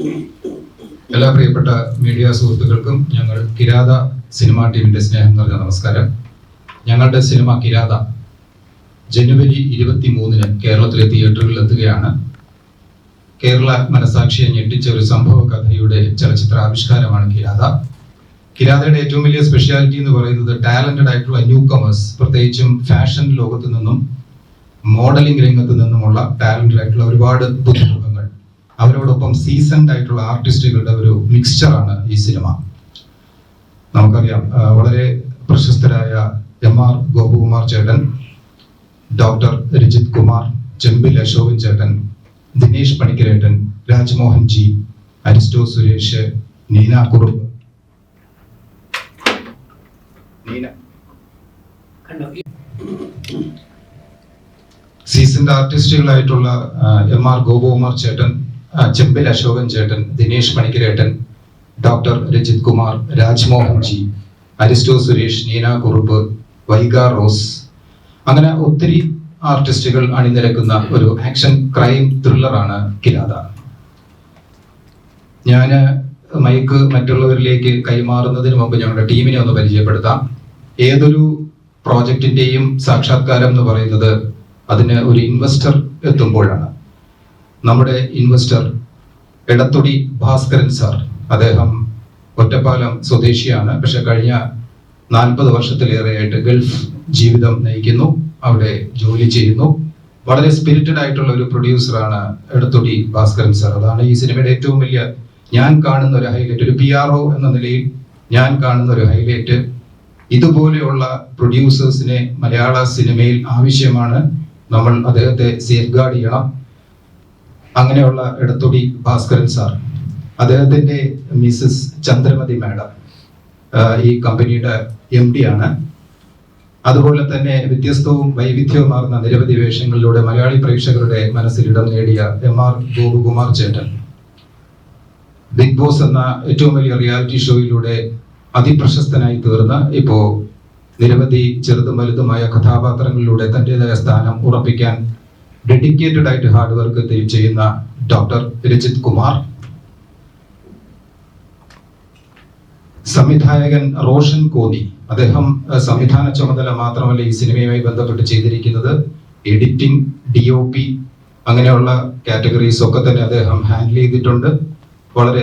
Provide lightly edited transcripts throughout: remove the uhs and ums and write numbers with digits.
എല്ലാ പ്രിയപ്പെട്ട മീഡിയ സുഹൃത്തുക്കൾക്കും ഞങ്ങൾ കിരാത സിനിമ ടീമിന്റെ സ്നേഹം നിറഞ്ഞ നമസ്കാരം. ഞങ്ങളുടെ സിനിമ കിരാത ജനുവരി 23-ന് കേരളത്തിലെ തിയേറ്ററുകളിൽ എത്തുകയാണ്. കേരള മനസാക്ഷിയെ ഞെട്ടിച്ച ഒരു സംഭവ കഥയുടെ ചലച്ചിത്രാവിഷ്കാരമാണ് കിരാത. കിരാതയുടെ ഏറ്റവും വലിയ സ്പെഷ്യാലിറ്റി എന്ന് പറയുന്നത് ടാലന്റഡ് ആയിട്ടുള്ള ന്യൂ കമേഴ്സ്, പ്രത്യേകിച്ചും ഫാഷൻ ലോകത്തു നിന്നും മോഡലിംഗ് രംഗത്ത് നിന്നുമുള്ള ടാലന്റഡ് ആയിട്ടുള്ള ഒരുപാട് പുതുമുഖങ്ങൾ, അവരോടൊപ്പം സീസൺഡ് ആയിട്ടുള്ള ആർട്ടിസ്റ്റുകളുടെ ഒരു മിക്സ്ചറാണ് ഈ സിനിമ. നമുക്കറിയാം, വളരെ പ്രശസ്തരായ MR ഗോപകുമാർ ചേട്ടൻ, ഡോക്ടർ രജിത് കുമാർ, ചെമ്പിൽ അശോകൻ ചേട്ടൻ, ദിനേശ് പണിക്കരേട്ടൻ, രാജ്മോഹൻ ജി, അരിസ്റ്റോ സുരേഷ്, നീന കുറുപ്പ്, സീസൺഡ് ആർട്ടിസ്റ്റുകളായിട്ടുള്ള MR ഗോപകുമാർ ചേട്ടൻ, ചെമ്പിൽ അശോകൻ ചേട്ടൻ, ദിനേശ് പണിക്കരേട്ടൻ, doctor Rajith Kumar, Rajmohan ji, Aristo Suresh, Neena Kurup, Vaiga Rose, അങ്ങനെ ഒത്തിരി ആർട്ടിസ്റ്റുകൾ അണിനിരക്കുന്ന ഒരു ആക്ഷൻ ക്രൈം ത്രില്ലറാണ് കിരാത. ഞാൻ മൈക്ക് മറ്റുള്ളവരിലേക്ക് കൈമാറുന്നതിന് മുമ്പ് ഞങ്ങളുടെ ടീമിനെ ഒന്ന് പരിചയപ്പെടുത്താം. ഏതൊരു പ്രോജക്റ്റിന്റെയും സാക്ഷാത്കാരം എന്ന് പറയുന്നത് അതിന് ഒരു ഇൻവെസ്റ്റർ എത്തുമ്പോഴാണ്. നമ്മുടെ ഇൻവെസ്റ്റർ എടത്തൊടി ഭാസ്കരൻ സാർ, അദ്ദേഹം ഒറ്റപ്പാലം സ്വദേശിയാണ്. പക്ഷെ കഴിഞ്ഞ 40 വർഷത്തിലേറെയായിട്ട് ഗൾഫ് ജീവിതം നയിക്കുന്നു, അവിടെ ജോലി ചെയ്യുന്നു. വളരെ സ്പിരിറ്റഡ് ആയിട്ടുള്ള ഒരു പ്രൊഡ്യൂസറാണ് എടത്തൊടി ഭാസ്കരൻ സാർ. അതാണ് ഈ സിനിമയുടെ ഏറ്റവും വലിയ ഞാൻ കാണുന്ന ഒരു ഹൈലൈറ്റ്. ഒരു PRO എന്ന നിലയിൽ ഞാൻ കാണുന്ന ഒരു ഹൈലൈറ്റ്, ഇതുപോലെയുള്ള പ്രൊഡ്യൂസേഴ്സിനെ മലയാള സിനിമയിൽ ആവശ്യമാണ്. നമ്മൾ അദ്ദേഹത്തെ സേഫ് ഗാർഡ് ചെയ്യണം. അങ്ങനെയുള്ള എടത്തൊടി ഭാസ്കരൻ സാർ, അദ്ദേഹത്തിന്റെ മിസസ് ചന്ദ്രമതി മാഡം ഈ കമ്പനിയുടെ MD ആണ്. അതുപോലെ തന്നെ വ്യത്യസ്തവും വൈവിധ്യവുമാർന്ന നിരവധി വേഷങ്ങളിലൂടെ മലയാളി പ്രേക്ഷകരുടെ മനസ്സിൽ ഇടം നേടിയ MR ഗോപകുമാർ ചേട്ടൻ, ബിഗ് ബോസ് എന്ന ഏറ്റവും വലിയ റിയാലിറ്റി ഷോയിലൂടെ അതിപ്രശസ്തനായി തീർന്ന, ഇപ്പോ നിരവധി ചെറുതും വലുതുമായ കഥാപാത്രങ്ങളിലൂടെ തന്റേതായ സ്ഥാനം ഉറപ്പിക്കാൻ ഡെഡിക്കേറ്റഡ് ആയിട്ട് ഹാർഡ് വർക്ക് ചെയ്യുന്ന ഡോക്ടർ രജിത് കുമാർ, സംവിധായകൻ റോഷൻ കോന്നി. അദ്ദേഹം സംവിധാന ചുമതല മാത്രമല്ല ഈ സിനിമയുമായി ബന്ധപ്പെട്ട് ചെയ്തിരിക്കുന്നത്, എഡിറ്റിംഗ്, DOP അങ്ങനെയുള്ള കാറ്റഗറീസ് ഒക്കെ തന്നെ അദ്ദേഹം ഹാൻഡിൽ ചെയ്തിട്ടുണ്ട്. വളരെ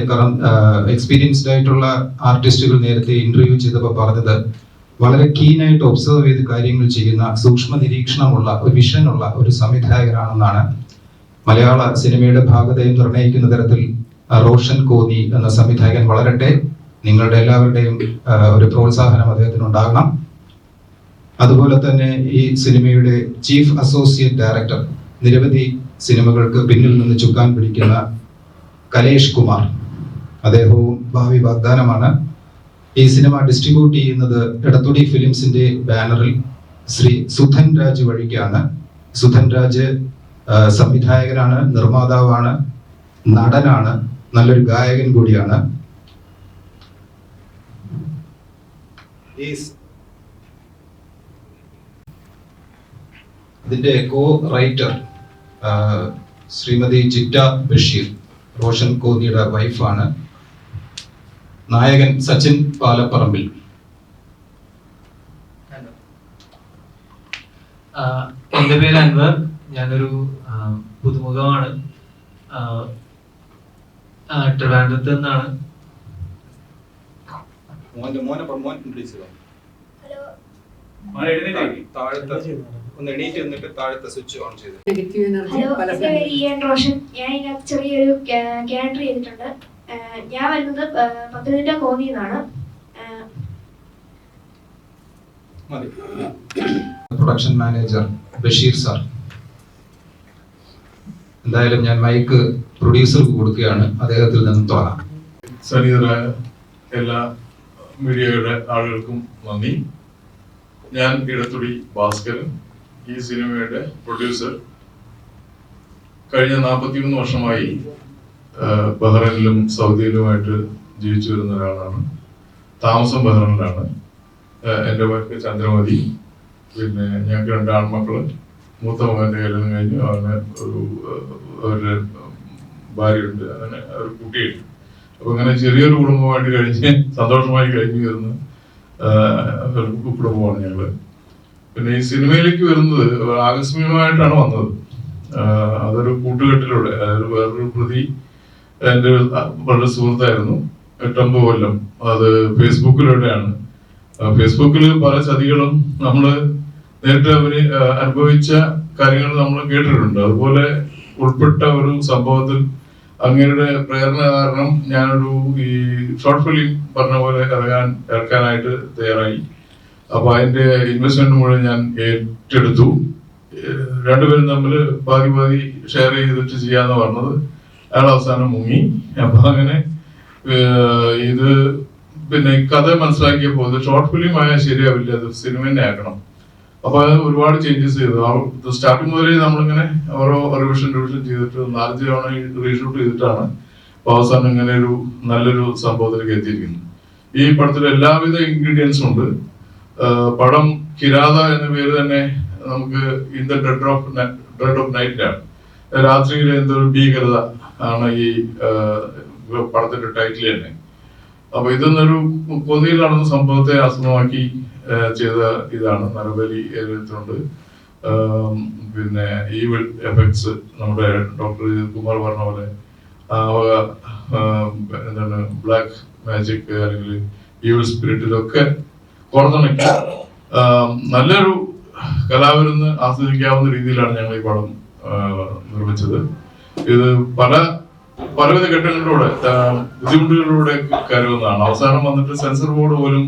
എക്സ്പീരിയൻസ്ഡ് ആയിട്ടുള്ള ആർട്ടിസ്റ്റുകൾ നേരത്തെ ഇന്റർവ്യൂ ചെയ്തപ്പോൾ പറഞ്ഞത്, വളരെ കീനായിട്ട് ഒബ്സർവ് ചെയ്ത് കാര്യങ്ങൾ ചെയ്യുന്ന, സൂക്ഷ്മ നിരീക്ഷണമുള്ള, ഒരു വിഷനുള്ള ഒരു സംവിധായകനാണെന്നാണ്. മലയാള സിനിമയുടെ ഭാഗതയും നിർണ്ണയിക്കുന്ന തരത്തിൽ റോഷൻ കോന്നി എന്ന സംവിധായകൻ വളരട്ടെ. നിങ്ങളുടെ എല്ലാവരുടെയും ഒരു പ്രോത്സാഹനം അദ്ദേഹത്തിന് ഉണ്ടാകണം. അതുപോലെ തന്നെ ഈ സിനിമയുടെ ചീഫ് അസോസിയേറ്റ് ഡയറക്ടർ, നിരവധി സിനിമകൾക്ക് പിന്നിൽ നിന്ന് ചുക്കാൻ പിടിക്കുന്ന കലേഷ് കുമാർ, അദ്ദേഹവും ഭാവി വാഗ്ദാനമാണ്. ഈ സിനിമ ഡിസ്ട്രിബ്യൂട്ട് ചെയ്യുന്നത് എടത്തൊടി ഫിലിംസിന്റെ ബാനറിൽ ശ്രീ സുധൻ രാജ് വഴിക്കാണ്. സുധൻ രാജ് സംവിധായകനാണ്, നിർമ്മാതാവാണ്, നടനാണ്, നല്ലൊരു ഗായകൻ കൂടിയാണ്. ഇതിന്റെ കോ റൈറ്റർ ശ്രീമതി ജിറ്റ ബഷീർ, റോഷൻ കോന്നിയുടെ വൈഫാണ്. നായകൻ സച്ചിൻ പാലപ്പറമ്പിൽ. എന്റെ പേര് അൻവർ, ഞാനൊരു പുതുമുഖമാണ്. ട്രിവാൻഡ്രത്ത് നിന്നാണ്. ചെറിയൊരു ക്യാരക്ടർ ചെയ്തിട്ടുണ്ട്. ഞാൻ വരുന്നത് പത്തനംതിട്ട കോന്നിന്നാണ്. Production manager Basheer sir. എന്തായാലും ഞാൻ മൈക്ക് പ്രൊഡ്യൂസർക്ക് കൊടുക്കുകയാണ്, അദ്ദേഹത്തിൽ നിന്നും തുടങ്ങാം. സന്നിധരായ എല്ലാ മീഡിയയുടെ ആളുകൾക്കും നന്ദി. ഞാൻ എടത്തൊടി ഭാസ്കരൻ, ഈ സിനിമയുടെ പ്രൊഡ്യൂസർ. കഴിഞ്ഞ 41 വർഷമായി ബഹ്റൈനിലും സൗദിയിലുമായിട്ട് ജീവിച്ചു വരുന്ന ഒരാളാണ്. താമസം ബഹ്റൈനിലാണ്. എൻ്റെ വൈഫ് ചന്ദ്രമതി. പിന്നെ ഞങ്ങൾക്ക് 2 ആൺമക്കള്. മൂത്ത മകൻ്റെ കല്യാണം കഴിഞ്ഞു. അവന് ഒരു ഭാര്യയുണ്ട്, അങ്ങനെ ഒരു കുട്ടിയുണ്ട്. അപ്പൊ അങ്ങനെ ചെറിയൊരു കുടുംബമായിട്ട് കഴിഞ്ഞ് സന്തോഷമായി കഴിഞ്ഞു വരുന്ന ഒരു കുടുംബമാണ് ഞങ്ങള്. പിന്നെ ഈ സിനിമയിലേക്ക് വരുന്നത് ആകസ്മികമായിട്ടാണ് വന്നത്. അതൊരു കൂട്ടുകെട്ടിലൂടെ, അതായത് വേറൊരു പ്രതി എൻ്റെ വളരെ സുഹൃത്തായിരുന്നു, 8-9 കൊല്ലം. അത് ഫേസ്ബുക്കിലൂടെയാണ്. ഫേസ്ബുക്കിൽ പല ചതികളും നമ്മള് നേരിട്ട് അനുഭവിച്ച കാര്യങ്ങൾ നമ്മൾ കേട്ടിട്ടുണ്ട്. അതുപോലെ ഉൾപ്പെട്ട ഒരു സംഭവത്തിൽ അങ്ങയുടെ പ്രേരണ കാരണം ഞാനൊരു ഈ ഷോർട്ട് ഫിലിം പറഞ്ഞ പോലെ ഇറക്കാനായിട്ട് തയ്യാറായി. അപ്പൊ അതിന്റെ ഇൻവെസ്റ്റ്മെന്റ് മുഴുവൻ ഞാൻ ഏറ്റെടുത്തു. രണ്ടുപേരും തമ്മിൽ പാതി ഷെയർ ചെയ്തിട്ട് ചെയ്യാന്ന് പറഞ്ഞത്. അയാൾ അവസാനം മുങ്ങി. അപ്പൊ അങ്ങനെ ഇത് പിന്നെ കഥ മനസ്സിലാക്കിയപ്പോൾ ഇത് ഷോർട്ട് ഫിലിം ആയാൽ ശരിയാവില്ല, അത് സിനിമ തന്നെ ആക്കണം. അപ്പൊ അത് ഒരുപാട് ചേഞ്ചസ് ചെയ്തു. സ്റ്റാർട്ടിങ് മുതലേ നമ്മളിങ്ങനെ ഓരോ റിവിഷൻ ചെയ്തിട്ട് 4 തവണ റീഷൂട്ട് ചെയ്തിട്ടാണ് അവസാനം ഇങ്ങനെ ഒരു നല്ലൊരു സംഭവത്തിലേക്ക് എത്തിയിരിക്കുന്നത്. ഈ പടത്തിൽ എല്ലാവിധ ഇൻഗ്രീഡിയൻസും ഉണ്ട്. പടം കിരാത എന്ന പേര് തന്നെ നമുക്ക് ഇൻ ദ ഡെഡ് ഓഫ് നൈറ്റിലാണ്. രാത്രിയിലെ എന്തൊരു ഭീകരത ആണ് ഈ പടത്തിന്റെ ടൈറ്റിൽ തന്നെ. അപ്പൊ ഇതൊന്നൊരു കൊതിയിൽ നടന്ന സംഭവത്തെ ആസ്പദമാക്കി ചെയ്ത ഇതാണ്. നരബലി എഴുതുന്നുണ്ട്. പിന്നെ ഈവിൾ എഫക്ട്സ് നമ്മുടെ ഡോക്ടർ കുമാർ പറഞ്ഞ പോലെ എന്താണ് ബ്ലാക്ക് മാജിക് അല്ലെങ്കിൽ ഈവിൾ സ്പിരിറ്റ് ഇതൊക്കെ കോർത്തിണക്കി നല്ലൊരു കലാവിരുന്ന് ആസ്വദിക്കാവുന്ന രീതിയിലാണ് ഞങ്ങൾ ഈ പടം നിർമ്മിച്ചത്. ഇത് പലവിധ ഘട്ടങ്ങളിലൂടെ ബുദ്ധിമുട്ടുകളിലൂടെ കയറുന്നതാണ്. അവസാനം വന്നിട്ട് സെൻസർ ബോർഡ് പോലും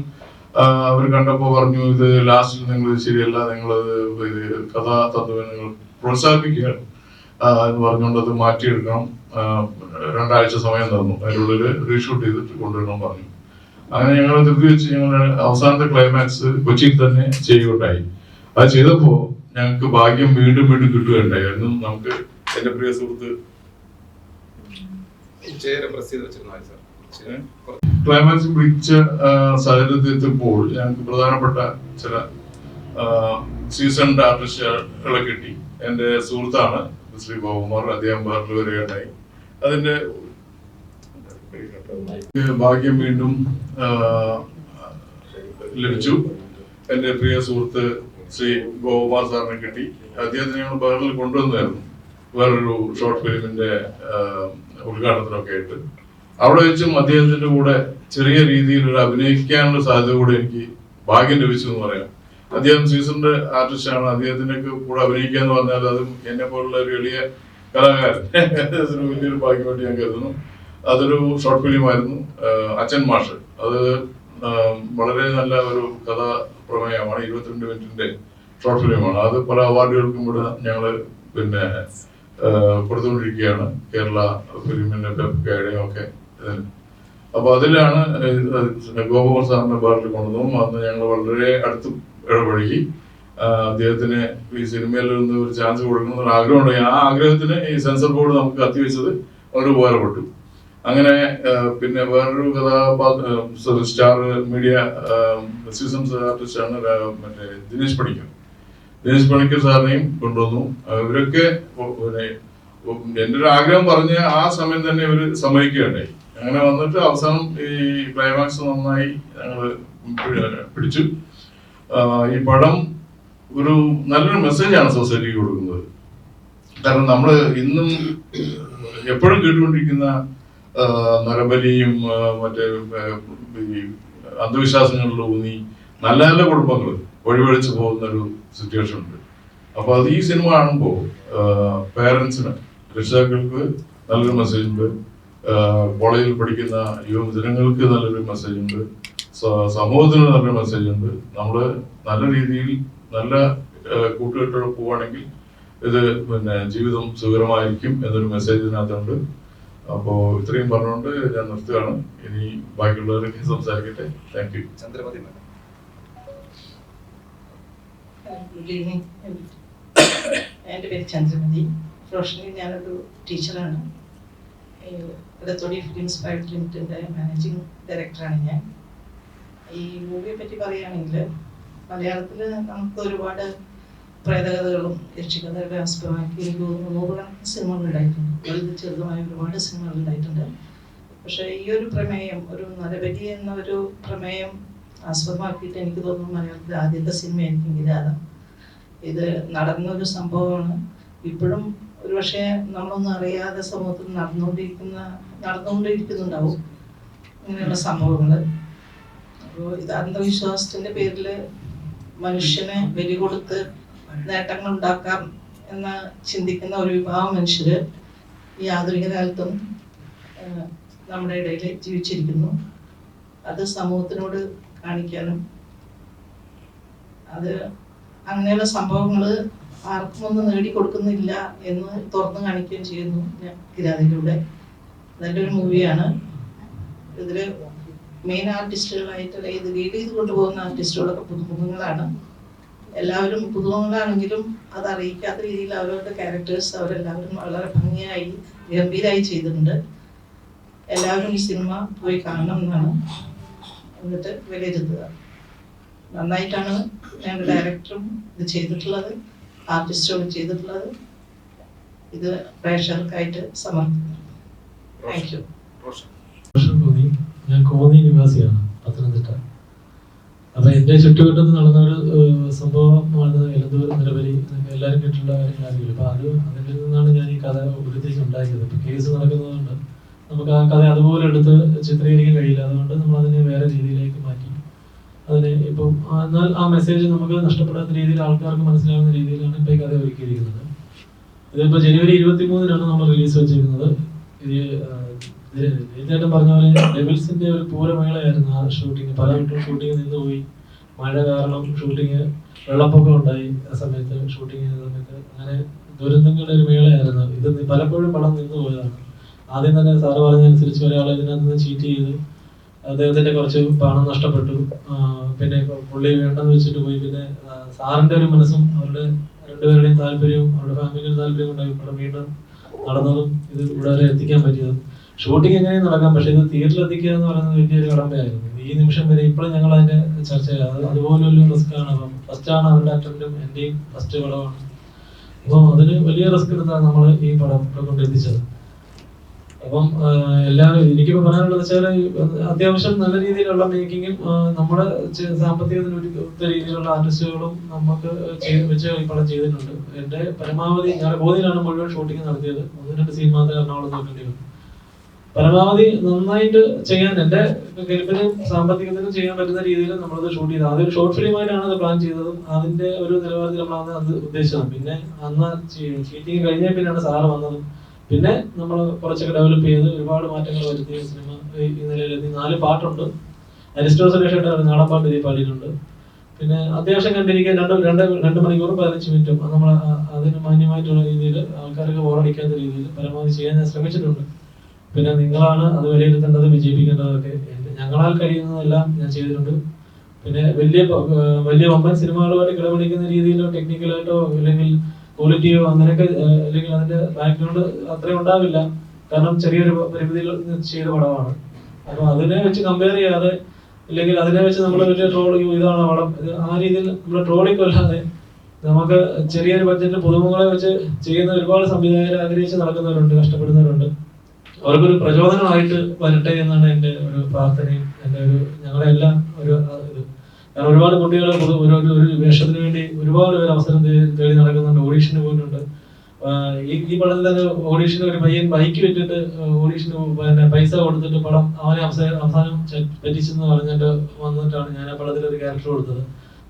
അവർ കണ്ടപ്പോ പറഞ്ഞു, ഇത് ലാസ്റ്റിൽ നിങ്ങൾ ശരിയല്ല, നിങ്ങളത് കഥാതത്വം നിങ്ങൾ പ്രോത്സാഹിപ്പിക്കുകയാണ് എന്ന് പറഞ്ഞുകൊണ്ട് അത് മാറ്റിയെടുക്കണം. 2 ആഴ്ച സമയം തന്നു, അതിനുള്ളിൽ റീഷൂട്ട് ചെയ്തിട്ട് കൊണ്ടുവരണം പറഞ്ഞു. അങ്ങനെ ഞങ്ങൾ ധൃതി വെച്ച് ഞങ്ങൾ അവസാനത്തെ ക്ലൈമാക്സ് കൊച്ചിയിൽ തന്നെ ചെയ്യുകയുണ്ടായി. അത് ചെയ്തപ്പോ ഞങ്ങൾക്ക് ഭാഗ്യം വീണ്ടും കിട്ടുകയുണ്ടായി. അന്നും നമുക്ക് എന്റെ പ്രിയ സുഹൃത്ത് ക്ലൈമാക്സ് പിടിച്ച സാഹചര്യത്തിലെത്തിയപ്പോൾ ഞങ്ങൾക്ക് പ്രധാനപ്പെട്ട ചില സീസൺഡ് ആർട്ടിസ്റ്റുകളെ കിട്ടി. എന്റെ സുഹൃത്താണ് ശ്രീ ഗോകുമാർ, അദ്ദേഹം വേറെ വരികയുണ്ടായി. അതിന്റെ ഭാഗ്യം വീണ്ടും ലഭിച്ചു. എന്റെ പ്രിയ സുഹൃത്ത് ശ്രീ ഗോകുമാർ സാറിനെ കിട്ടി. അദ്ദേഹത്തിന് ഞങ്ങൾ ബഹറിൽ കൊണ്ടുവന്നായിരുന്നു വേറൊരു ഷോർട്ട് ഫിലിമിന്റെ ഉദ്ഘാടനത്തിനൊക്കെ ആയിട്ട്. അവിടെ വെച്ചും അദ്ദേഹത്തിന്റെ കൂടെ ചെറിയ രീതിയിൽ ഒരു അഭിനയിക്കാനുള്ള സാധ്യത കൂടെ എനിക്ക് ഭാഗ്യം ലഭിച്ചു എന്ന് പറയാം. അദ്ദേഹം സീസണിന്റെ ആർട്ടിസ്റ്റാണ്. അദ്ദേഹത്തിന്റെ കൂടെ അഭിനയിക്കുക എന്ന് പറഞ്ഞാൽ അതും എന്നെ പോലുള്ള ഒരു എളിയ കലാകാരൻ വലിയൊരു ഭാഗ്യമായിട്ട് ഞാൻ കരുതുന്നു. അതൊരു ഷോർട്ട് ഫിലിം ആയിരുന്നു, അച്ഛൻ മാഷ്. അത് വളരെ നല്ല ഒരു കഥാ പ്രമേയമാണ്. 22 മിനിറ്റിന്റെ ഷോർട്ട് ഫിലിമാണ്. അത് പല അവാർഡുകൾക്കും കൂടെ ഞങ്ങള് പിന്നെ കൊടുത്തുകൊണ്ടിരിക്കുകയാണ്, കേരള ഫിലിമിന്റെ ഗൈഡും ഒക്കെ. അപ്പൊ അതിലാണ് ഗോകുമാർ സാറിന്റെ ബാറിൽ കൊണ്ടുവന്നു. അന്ന് ഞങ്ങൾ വളരെ അടുത്ത് ഇടപഴകി. അദ്ദേഹത്തിന് ഈ സിനിമയിൽ നിന്ന് ഒരു ചാൻസ് കൊടുക്കണമെന്നൊരു ആഗ്രഹമുണ്ട്. ആ ആഗ്രഹത്തിന് ഈ സെൻസർ ബോർഡ് നമുക്ക് കത്തിവെച്ചത് വളരെ ഉപകാരപ്പെട്ടു. അങ്ങനെ പിന്നെ വേറൊരു കഥാപാത്രം സ്റ്റാർ മീഡിയ സീസൺസ് ആർട്ടിസ്റ്റാണ് മറ്റേ ദിനേശ് പണിക്കർ സാറിനെയും കൊണ്ടുവന്നു. ഇവരൊക്കെ പിന്നെ എന്റെ ഒരു ആഗ്രഹം പറഞ്ഞ് ആ സമയം തന്നെ ഇവര് സമ്മതിക്കുകയുണ്ടായി. അങ്ങനെ വന്നിട്ട് അവസാനം ഈ ക്ലൈമാക്സ് നന്നായി ഞങ്ങൾ പിടിച്ചു. ഈ പടം ഒരു നല്ലൊരു മെസ്സേജാണ് സൊസൈറ്റിക്ക് കൊടുക്കുന്നത്. കാരണം നമ്മള് ഇന്നും എപ്പോഴും കേട്ടുകൊണ്ടിരിക്കുന്ന നരബലിയും മറ്റേ ഈ അന്ധവിശ്വാസങ്ങളിലൂന്നി നല്ല നല്ല കുടുംബങ്ങൾ വഴിവഴിച്ചു പോകുന്ന ഒരു സിറ്റുവേഷൻ ഉണ്ട്. അപ്പൊ അത് ഈ സിനിമ കാണുമ്പോൾ പേരൻസിന്, രക്ഷിതാക്കൾക്ക് നല്ലൊരു മെസ്സേജ് ഉണ്ട്, കോളേജിൽ പഠിക്കുന്ന യുവജനങ്ങൾക്ക് നല്ലൊരു മെസ്സേജ് ഉണ്ട്, സമൂഹത്തിന് നല്ലൊരു മെസ്സേജ് ഉണ്ട്. നമ്മള് നല്ല രീതിയിൽ നല്ല കൂട്ടുകെട്ടോടെ പോവുകയാണെങ്കിൽ ഇത് പിന്നെ ജീവിതം സുഖകരമായിരിക്കും എന്നൊരു മെസ്സേജ് ഇതിനകത്തുണ്ട്. അപ്പോ ഇത്രയും പറഞ്ഞുകൊണ്ട് ഞാൻ നിർത്തുകയാണ്. ഇനി ബാക്കിയുള്ളവരൊക്കെ സംസാരിക്കട്ടെ. Thank you. Chandramathi madam. Good evening. എൻ്റെ പേര് ചന്ദ്രമതി. പ്രൊഫഷണലി ഞാനൊരു ടീച്ചറാണ്. ഇടത്തോടി ഫിലിംസ് പ്രൈവറ്റ് ലിമിറ്റഡിൻ്റെ മാനേജിങ് ഡയറക്ടറാണ് ഞാൻ. ഈ മൂവിയെ പറ്റി പറയുകയാണെങ്കിൽ മലയാളത്തിൽ നമുക്ക് ഒരുപാട് പ്രേതകഥകളും യക്ഷികഥകളെ ആസ്പദമാക്കി എനിക്ക് തോന്നുന്നു 100 സിനിമകൾ ഉണ്ടായിട്ടുണ്ട്. വലുത് ചെറുതുമായ ഒരുപാട് സിനിമകൾ ഉണ്ടായിട്ടുണ്ട്. പക്ഷേ ഈ ഒരു പ്രമേയം, ഒരു നരബലി എന്ന ഒരു പ്രമേയം ആസ്പദമാക്കിയിട്ട് എനിക്ക് തോന്നുന്നു മലയാളത്തിലെ ആദ്യത്തെ സിനിമയായിരിക്കും കിരാത. ഇത് നടന്നൊരു സംഭവമാണ്. ഇപ്പോഴും ഒരു പക്ഷേ നമ്മളൊന്നും അറിയാതെ സമൂഹത്തിൽ നടന്നുകൊണ്ടിരിക്കുന്നുണ്ടാവും ഇങ്ങനെയുള്ള സംഭവങ്ങൾ. അപ്പോൾ ഇത് അന്ധവിശ്വാസത്തിൻ്റെ പേരിൽ മനുഷ്യനെ ബലി കൊടുത്ത് നേട്ടങ്ങൾ ഉണ്ടാക്കാം എന്ന് ചിന്തിക്കുന്ന ഒരു വിഭാഗം മനുഷ്യർ ഈ ആധുനിക കാലത്തും നമ്മുടെ ഇടയിൽ ജീവിച്ചിരിക്കുന്നു. അത് സമൂഹത്തിനോട് കാണിക്കാനും അത് അങ്ങനെയുള്ള സംഭവങ്ങൾ ആർക്കും ഒന്നും നേടിക്കൊടുക്കുന്നില്ല എന്ന് തുറന്നു കാണിക്കുകയും ചെയ്യുന്നു കിരാതയിലൂടെ. നല്ലൊരു മൂവിയാണ്. ഇതിൽ മെയിൻ ആർട്ടിസ്റ്റുകളായിട്ടുള്ള ഇത് ലീഡ് ചെയ്ത് കൊണ്ടുപോകുന്ന ആർട്ടിസ്റ്റുകളൊക്കെ പുതുമുഖങ്ങളാണ്. എല്ലാവരും പുതുമുഖങ്ങളാണെങ്കിലും അത് അറിയിക്കാത്ത രീതിയിൽ അവരവരുടെ ക്യാരക്ടേഴ്സ് അവരെല്ലാവരും വളരെ ഭംഗിയായി ഗംഭീരമായി ചെയ്തിട്ടുണ്ട്. എല്ലാവരും ഈ സിനിമ പോയി കാണണം എന്നാണ്, എന്നിട്ട് വിലയിരുത്തുക. നന്നായിട്ടാണ് ഞങ്ങളുടെ ഡയറക്ടറും ഇത് ചെയ്തിട്ടുള്ളത്, ആർട്ടിസ്റ്റുകളും ചെയ്തിട്ടുള്ളത്. ഇത് പ്രേക്ഷകർക്കായിട്ട് സമർപ്പിക്കുന്നു. Thank you. ഞാൻ കോന്നി നിവാസിയാണ്, പത്തനംതിട്ട. അപ്പൊ എന്റെ ചുറ്റുവട്ടത്ത് നടന്ന ഒരു സംഭവമാണ് എലന്തൂർ നിരവലി, എല്ലാവരും കേട്ടിട്ടുള്ള കാര്യമില്ല. അപ്പൊ അതിൽ നിന്നാണ് ഞാൻ ഈ കഥ ഉരുത്തിരിച്ചുണ്ടാക്കിയത്. ഇപ്പൊ കേസ് നടക്കുന്നതുകൊണ്ട് നമുക്ക് ആ കഥ അതുപോലെ എടുത്ത് ചിത്രീകരിക്കാൻ കഴിയില്ല. അതുകൊണ്ട് നമ്മൾ അതിനെ വേറെ രീതിയിലേക്ക് മാറ്റി അതിനെ ഇപ്പം എന്നാൽ ആ മെസ്സേജ് നമുക്ക് നഷ്ടപ്പെടാത്ത രീതിയിൽ ആൾക്കാർക്ക് മനസ്സിലാവുന്ന രീതിയിലാണ് ഇപ്പൊ ഈ കഥ ഒരുക്കിയിരിക്കുന്നത്. ഇതിപ്പോ ജനുവരി 23-നാണ് നമ്മൾ റിലീസ് വെച്ചിരിക്കുന്നത്. ഇതേറ്റം പറഞ്ഞ പോലെ ഡെവിൾസിന്റെ ഒരു പൂരമേളയായിരുന്നു ആ ഷൂട്ടിങ്. പല ഷൂട്ടിങ് നിന്നുപോയി, മഴ കാരണം ഷൂട്ടിങ്, വെള്ളപ്പൊക്കം ഉണ്ടായി ആ സമയത്ത്, ഷൂട്ടിങ് ചെയ്ത സമയത്ത്. അങ്ങനെ ദുരന്തങ്ങളുടെ ഒരു മേളയായിരുന്നു ഇത്. പലപ്പോഴും പടം നിന്നുപോയതാണ്. ആദ്യം തന്നെ സാറ് പറഞ്ഞതനുസരിച്ച് ഒരാളെ ഇതിനകത്ത് നിന്ന് ചീറ്റ് ചെയ്ത് അദ്ദേഹത്തിന്റെ കുറച്ച് പണം നഷ്ടപ്പെട്ടു. പിന്നെ പുള്ളി വേണ്ടെന്ന് വെച്ചിട്ട് പോയി. പിന്നെ സാറിന്റെ ഒരു മനസ്സും അവരുടെ രണ്ടുപേരുടെയും താല്പര്യവും അവരുടെ ഫാമിലിയുടെ താല്പര്യവും ഉണ്ടായി പടം വീണ്ടും നടന്നതും ഇത് ഇവിടെ വരെ എത്തിക്കാൻ പറ്റിയതും. ഷൂട്ടിംഗ് എങ്ങനെയും നടക്കാം, പക്ഷെ ഇത് തിയേറ്ററിൽ എത്തിക്കുക എന്ന് പറയുന്നത് വലിയൊരു കടമ്പയായിരുന്നു. ഈ നിമിഷം വരെ ഇപ്പോഴും ഞങ്ങൾ അതിന്റെ ചർച്ച ചെയ്യാം. അതുപോലെ ഒരു റിസ്ക് ആണ്. അപ്പം ഫസ്റ്റാണ് അവരുടെ അറ്റംപ്റ്റും എന്റെയും ഫസ്റ്റ് പടമാണ്. അപ്പം അതിന് വലിയ റിസ്ക് എടുത്താണ് നമ്മൾ ഈ പടം കൊണ്ടെത്തിച്ചത്. അപ്പം എല്ലാവരും എനിക്കിപ്പോൾ പറയാനുള്ളത് വെച്ചാൽ അത്യാവശ്യം നല്ല രീതിയിലുള്ള മേക്കിങ്ങും നമ്മുടെ സാമ്പത്തികത്തിന് ഒത്ത രീതിയിലുള്ള ആർട്ടിസ്റ്റുകളും നമുക്ക് വെച്ച് ഈ പടം ചെയ്തിട്ടുണ്ട്. എൻ്റെ പരമാവധി ഞാൻ ബോധിയിലാണ് മുഴുവൻ ഷൂട്ടിംഗ് നടത്തിയത്. 1-2 സീൻ മാത്രമേ എറണാകുളം നോക്കേണ്ടി വന്നു. പരമാവധി നന്നായിട്ട് ചെയ്യാൻ എൻ്റെ കെൽപ്പിനും സാമ്പത്തികത്തിനും ചെയ്യാൻ പറ്റുന്ന രീതിയിൽ നമ്മളത് ഷൂട്ട് ചെയ്തത്. ആദ്യം ഷോർട്ട് ഫിലിമായിട്ടാണ് അത് പ്ലാൻ ചെയ്തതും അതിന്റെ ഒരു നിലവാരത്തിൽ നമ്മളാണ് അത് ഉദ്ദേശിച്ചത്. പിന്നെ അന്ന് ഷീറ്റിംഗ് കഴിഞ്ഞ പിന്നെയാണ് സാറ് വന്നത്. പിന്നെ നമ്മൾ കുറച്ചൊക്കെ ഡെവലപ്പ് ചെയ്ത് ഒരുപാട് മാറ്റങ്ങൾ വരുത്തിയ സിനിമ ഈ നിലയിലെത്തി. 4 പാട്ടുണ്ട്. അരിസ്റ്റോ സുരേഷയുടെ നാടൻ പാട്ട് ഇതിൽ പാടിയിട്ടുണ്ട്. പിന്നെ അത്യാവശ്യം കണ്ടിരിക്കാൻ 2 മണിക്കൂറും 15 മിനിറ്റും നമ്മൾ അതിന് മാന്യമായിട്ടുള്ള രീതിയിൽ ആൾക്കാർക്ക് ബോറടിക്കാത്ത രീതിയിൽ പരമാവധി ചെയ്യാൻ ഞാൻ ശ്രമിച്ചിട്ടുണ്ട്. പിന്നെ നിങ്ങളാണ് അത് വിലയിരുത്തേണ്ടത്, വിജയിപ്പിക്കേണ്ടതൊക്കെ. ഞങ്ങളാൽ കഴിയുന്നതെല്ലാം ഞാൻ ചെയ്തിട്ടുണ്ട്. പിന്നെ വലിയ വമ്പൻ സിനിമകളുമായിട്ട് കിടപിടിക്കുന്ന രീതിയിലോ ടെക്നിക്കലായിട്ടോ അല്ലെങ്കിൽ ക്വാളിറ്റിയോ അങ്ങനെയൊക്കെ അല്ലെങ്കിൽ അതിന്റെ ബാക്ക്ഗ്രൗണ്ട് അത്രയും ഉണ്ടാവില്ല. കാരണം ചെറിയൊരു പരിമിതിയിൽ ചെയ്ത പടമാണ്. അപ്പൊ അതിനെ വെച്ച് കമ്പയർ ചെയ്യാതെ ഇല്ലെങ്കിൽ അതിനെ വെച്ച് നമ്മൾ വലിയ ട്രോൾ ഇതാണ് പടം, ആ രീതിയിൽ നമ്മൾ ട്രോളിംഗ് അല്ലാതെ നമുക്ക് ചെറിയൊരു ബഡ്ജറ്റിൽ പുതുമുഖങ്ങളെ വെച്ച് ചെയ്യുന്ന ഒരുപാട് സംവിധായകരെ ആഗ്രഹിച്ച് നടക്കുന്നവരുണ്ട്, കഷ്ടപ്പെടുന്നവരുണ്ട്. അവർക്കൊരു പ്രചോദനമായിട്ട് വരട്ടെ എന്നാണ് എൻ്റെ ഒരു പ്രാർത്ഥനയും എൻ്റെ ഒരു ഞങ്ങളുടെ എല്ലാം ഒരു ഇത്. കാരണം ഒരുപാട് കുട്ടികൾ ഒരു വേഷത്തിന് വേണ്ടി ഒരുപാട് പേര് അവസരം തേടി നടക്കുന്നുണ്ട്, ഓഡീഷന് പോയിട്ടുണ്ട്. ഈ പടത്തിൽ തന്നെ ഓഡീഷന് ഒരു പയ്യൻ ബൈക്ക് വിട്ടിട്ട് ഓഡീഷന് പിന്നെ പൈസ കൊടുത്തിട്ട് പടം അവനെ അവസാനം പറ്റിച്ചെന്ന് പറഞ്ഞിട്ട് വന്നിട്ടാണ് ഞാൻ ആ പടത്തിൽ ഒരു ക്യാരക്ടർ കൊടുത്തത്.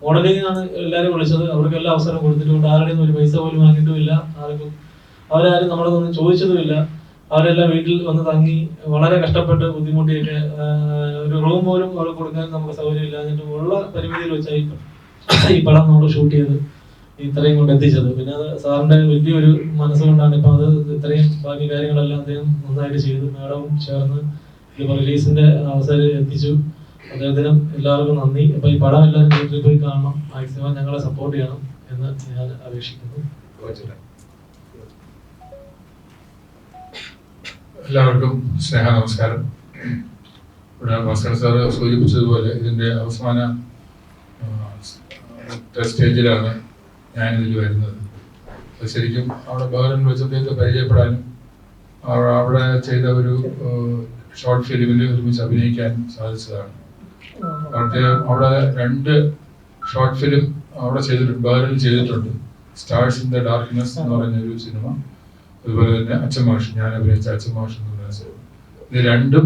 മോഡലിംഗാണ് എല്ലാവരും വിളിച്ചത്. അവർക്കെല്ലാം അവസരം കൊടുത്തിട്ടുണ്ട്. ആരുടെയും ഒരു പൈസ പോലും വാങ്ങിയിട്ടുമില്ല. അവരാരും നമ്മളൊന്നും ചോദിച്ചതുമില്ല. അവരെല്ലാം വീട്ടിൽ വന്ന് തങ്ങി വളരെ കഷ്ടപ്പെട്ട് ബുദ്ധിമുട്ടിയിട്ട് ഒരു റൂം പോലും അവിടെ കൊടുക്കാൻ നമുക്ക് സൗകര്യം ഇല്ല. എന്നിട്ട് ഉള്ള പരിമിതിയിൽ വെച്ചായി ഈ പടം നമ്മൾ ഷൂട്ട് ചെയ്ത് ഇത്രയും കൊണ്ട് എത്തിച്ചത്. പിന്നെ അത് സാറിന്റെ വലിയൊരു മനസ്സുകൊണ്ടാണ് ഇപ്പൊ അത് ഇത്രയും ബാക്കി കാര്യങ്ങളെല്ലാം അദ്ദേഹം നന്നായിട്ട് ചെയ്തു. മാഡവും ചേർന്ന് ഇപ്പൊ റിലീസിന്റെ അവസരം എത്തിച്ചു. അദ്ദേഹത്തിനും എല്ലാവർക്കും നന്ദി. അപ്പൊ ഈ പടം എല്ലാവരും തിയേറ്ററിൽ പോയി കാണണം, മാക്സിമം ഞങ്ങളെ സപ്പോർട്ട് ചെയ്യണം എന്ന് ഞാൻ അപേക്ഷിക്കുന്നു. എല്ലാവർക്കും സ്നേഹ നമസ്കാരം. ഇവിടെ ഭാസ്കർ സാറ് സൂചിപ്പിച്ചതുപോലെ ഇതിൻ്റെ അവസാന സ്റ്റേജിലാണ് ഞാനിതിൽ വരുന്നത്. ശരിക്കും അവിടെ ബഹ്റിനിൽ വെച്ച് അദ്ദേഹത്തെ പരിചയപ്പെടാനും അവിടെ ചെയ്ത ഒരു ഷോർട്ട് ഫിലിമിൽ ഒരുമിച്ച് അഭിനയിക്കാനും സാധിച്ചതാണ്. അദ്ദേഹം അവിടെ 2 ഷോർട്ട് ഫിലിം അവിടെ ചെയ്തിട്ടുണ്ട്, ബഹ്റിനിൽ ചെയ്തിട്ടുണ്ട്. സ്റ്റാർസ് ഇൻ ദ ഡാർക്ക്നെസ് എന്ന് പറഞ്ഞൊരു സിനിമ, അതുപോലെ തന്നെ അച്ഛമാഷ്, ഞാൻ അഭിനയിച്ച അച്ഛമാഷ് എന്ന് പറഞ്ഞ സിനിമ. ഇത് രണ്ടും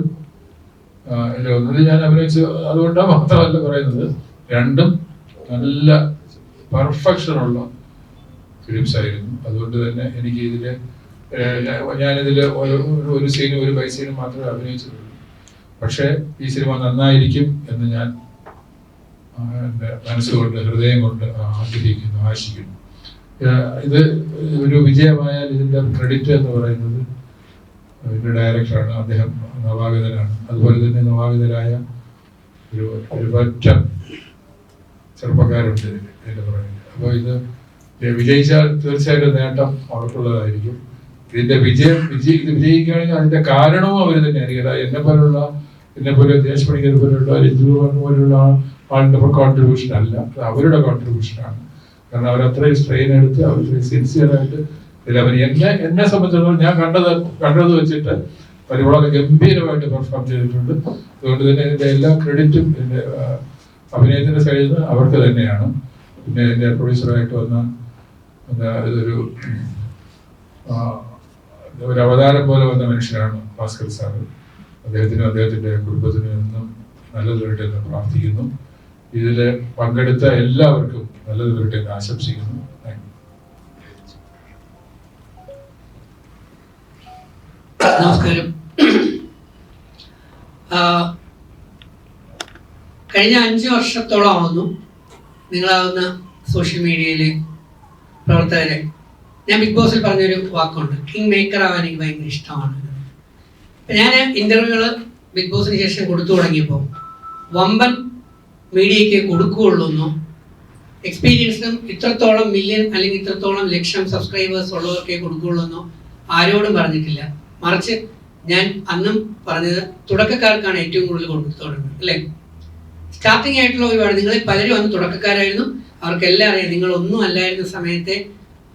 ഒന്നിൽ ഞാൻ അഭിനയിച്ചു, അതുകൊണ്ട് മാത്രമല്ല പറയുന്നത്, രണ്ടും നല്ല പെർഫെക്ഷനുള്ള ഫിലിംസ് ആയിരുന്നു. അതുകൊണ്ട് തന്നെ എനിക്ക് ഇതില് ഞാനിതില് ഒരു സീനും ഒരു ബൈ സീനും മാത്രമേ അഭിനയിച്ചിട്ടുള്ളൂ. പക്ഷേ ഈ സിനിമ നന്നായിരിക്കും എന്ന് ഞാൻ എൻ്റെ മനസ്സുകൊണ്ട് ഹൃദയം കൊണ്ട് ആഗ്രഹിക്കുന്നു, ആശിക്കുന്നു. ഇത് ഒരു വിജയമായാൽ ഇതിൻ്റെ ക്രെഡിറ്റ് എന്ന് പറയുന്നത് ഇതിൻ്റെ ഡയറക്ടറാണ്. അദ്ദേഹം നവാഗതനാണ്. അതുപോലെ തന്നെ നവാഗതരായ ഒരു പറ്റ ചെറുപ്പക്കാരുണ്ട് ഇതിൻ്റെ പുറകിൽ. അപ്പോൾ ഇത് വിജയിച്ചാൽ തീർച്ചയായിട്ടും നേട്ടം അവർക്കുള്ളതായിരിക്കും. ഇതിന്റെ ഇത് വിജയിക്കുകയാണെങ്കിൽ അതിന്റെ കാരണവും അവർ തന്നെയായിരിക്കും. എന്നെപ്പോലെ ദേശ് പണിക്കർ പോലുള്ള ലിജു പോലുള്ള ആളുടെ കോൺട്രിബ്യൂഷൻ അല്ല, അത് അവരുടെ കോൺട്രിബ്യൂഷനാണ്. കാരണം അവർ അത്രയും സ്ട്രെയിൻ എടുത്ത് അവർ സിൻസിയറായിട്ട് അവർ എന്നെ സംബന്ധിച്ചിടത്തോളം ഞാൻ കണ്ടത് വെച്ചിട്ട് അവർ വളരെ ഗംഭീരമായിട്ട് പെർഫോം ചെയ്തിട്ടുണ്ട്. അതുകൊണ്ട് തന്നെ ഇതിന്റെ എല്ലാ ക്രെഡിറ്റും ഇതിന്റെ അഭിനയത്തിന്റെ സൈഡിൽ നിന്ന് അവർക്ക് തന്നെയാണ്. പിന്നെ എൻ്റെ പ്രൊഡ്യൂസറായിട്ട് വന്ന ഇതൊരു അവതാരം പോലെ വന്ന മനുഷ്യനാണ് ഭാസ്കർ സാറ്. അദ്ദേഹത്തിനും അദ്ദേഹത്തിന്റെ കുടുംബത്തിനും എന്നും നല്ലത് വരട്ടെ എന്ന് പ്രാർത്ഥിക്കുന്നു. ഇതിൽ പങ്കെടുത്ത എല്ലാവർക്കും നല്ലത് വരട്ടെ എന്ന് ആശംസിക്കുന്നു. നമസ്കാരം. കഴിഞ്ഞ 5 വർഷത്തോളം ആവുന്നു നിങ്ങളാവുന്ന സോഷ്യൽ മീഡിയയിലെ പ്രവർത്തകരെ ഞാൻ ബിഗ് ബോസിൽ പറഞ്ഞൊരു വാക്കുണ്ട്, കിങ് മേക്കർ ആവാൻ എനിക്ക് ഭയങ്കര ഇഷ്ടമാണ്. ഞാൻ ഇന്റർവ്യൂകൾ ബിഗ് ബോസിന് ശേഷം കൊടുത്തു തുടങ്ങിയപ്പോൾ വമ്പൻ മീഡിയയ്ക്ക് കൊടുക്കുകയുള്ളൂ എന്നോ എക്സ്പീരിയൻസിനും ഇത്രത്തോളം മില്യൺ അല്ലെങ്കിൽ ഇത്രത്തോളം ലക്ഷം സബ്സ്ക്രൈബേഴ്സ് ഉള്ളവർക്കേ കൊടുക്കുകയുള്ളൂ എന്നോ ആരോടും പറഞ്ഞിട്ടില്ല. മറിച്ച് ഞാൻ അന്നും പറഞ്ഞത് തുടക്കക്കാർക്കാണ് ഏറ്റവും കൂടുതൽ കൊടുത്തു തുടങ്ങുന്നത്, അല്ലേ? സ്റ്റാർട്ടിങ് ആയിട്ടുള്ള ഒരുപാട് നിങ്ങളിൽ പലരും അന്ന് തുടക്കക്കാരായിരുന്നു. അവർക്കെല്ലാം അറിയാം നിങ്ങളൊന്നും അല്ലായിരുന്ന സമയത്തെ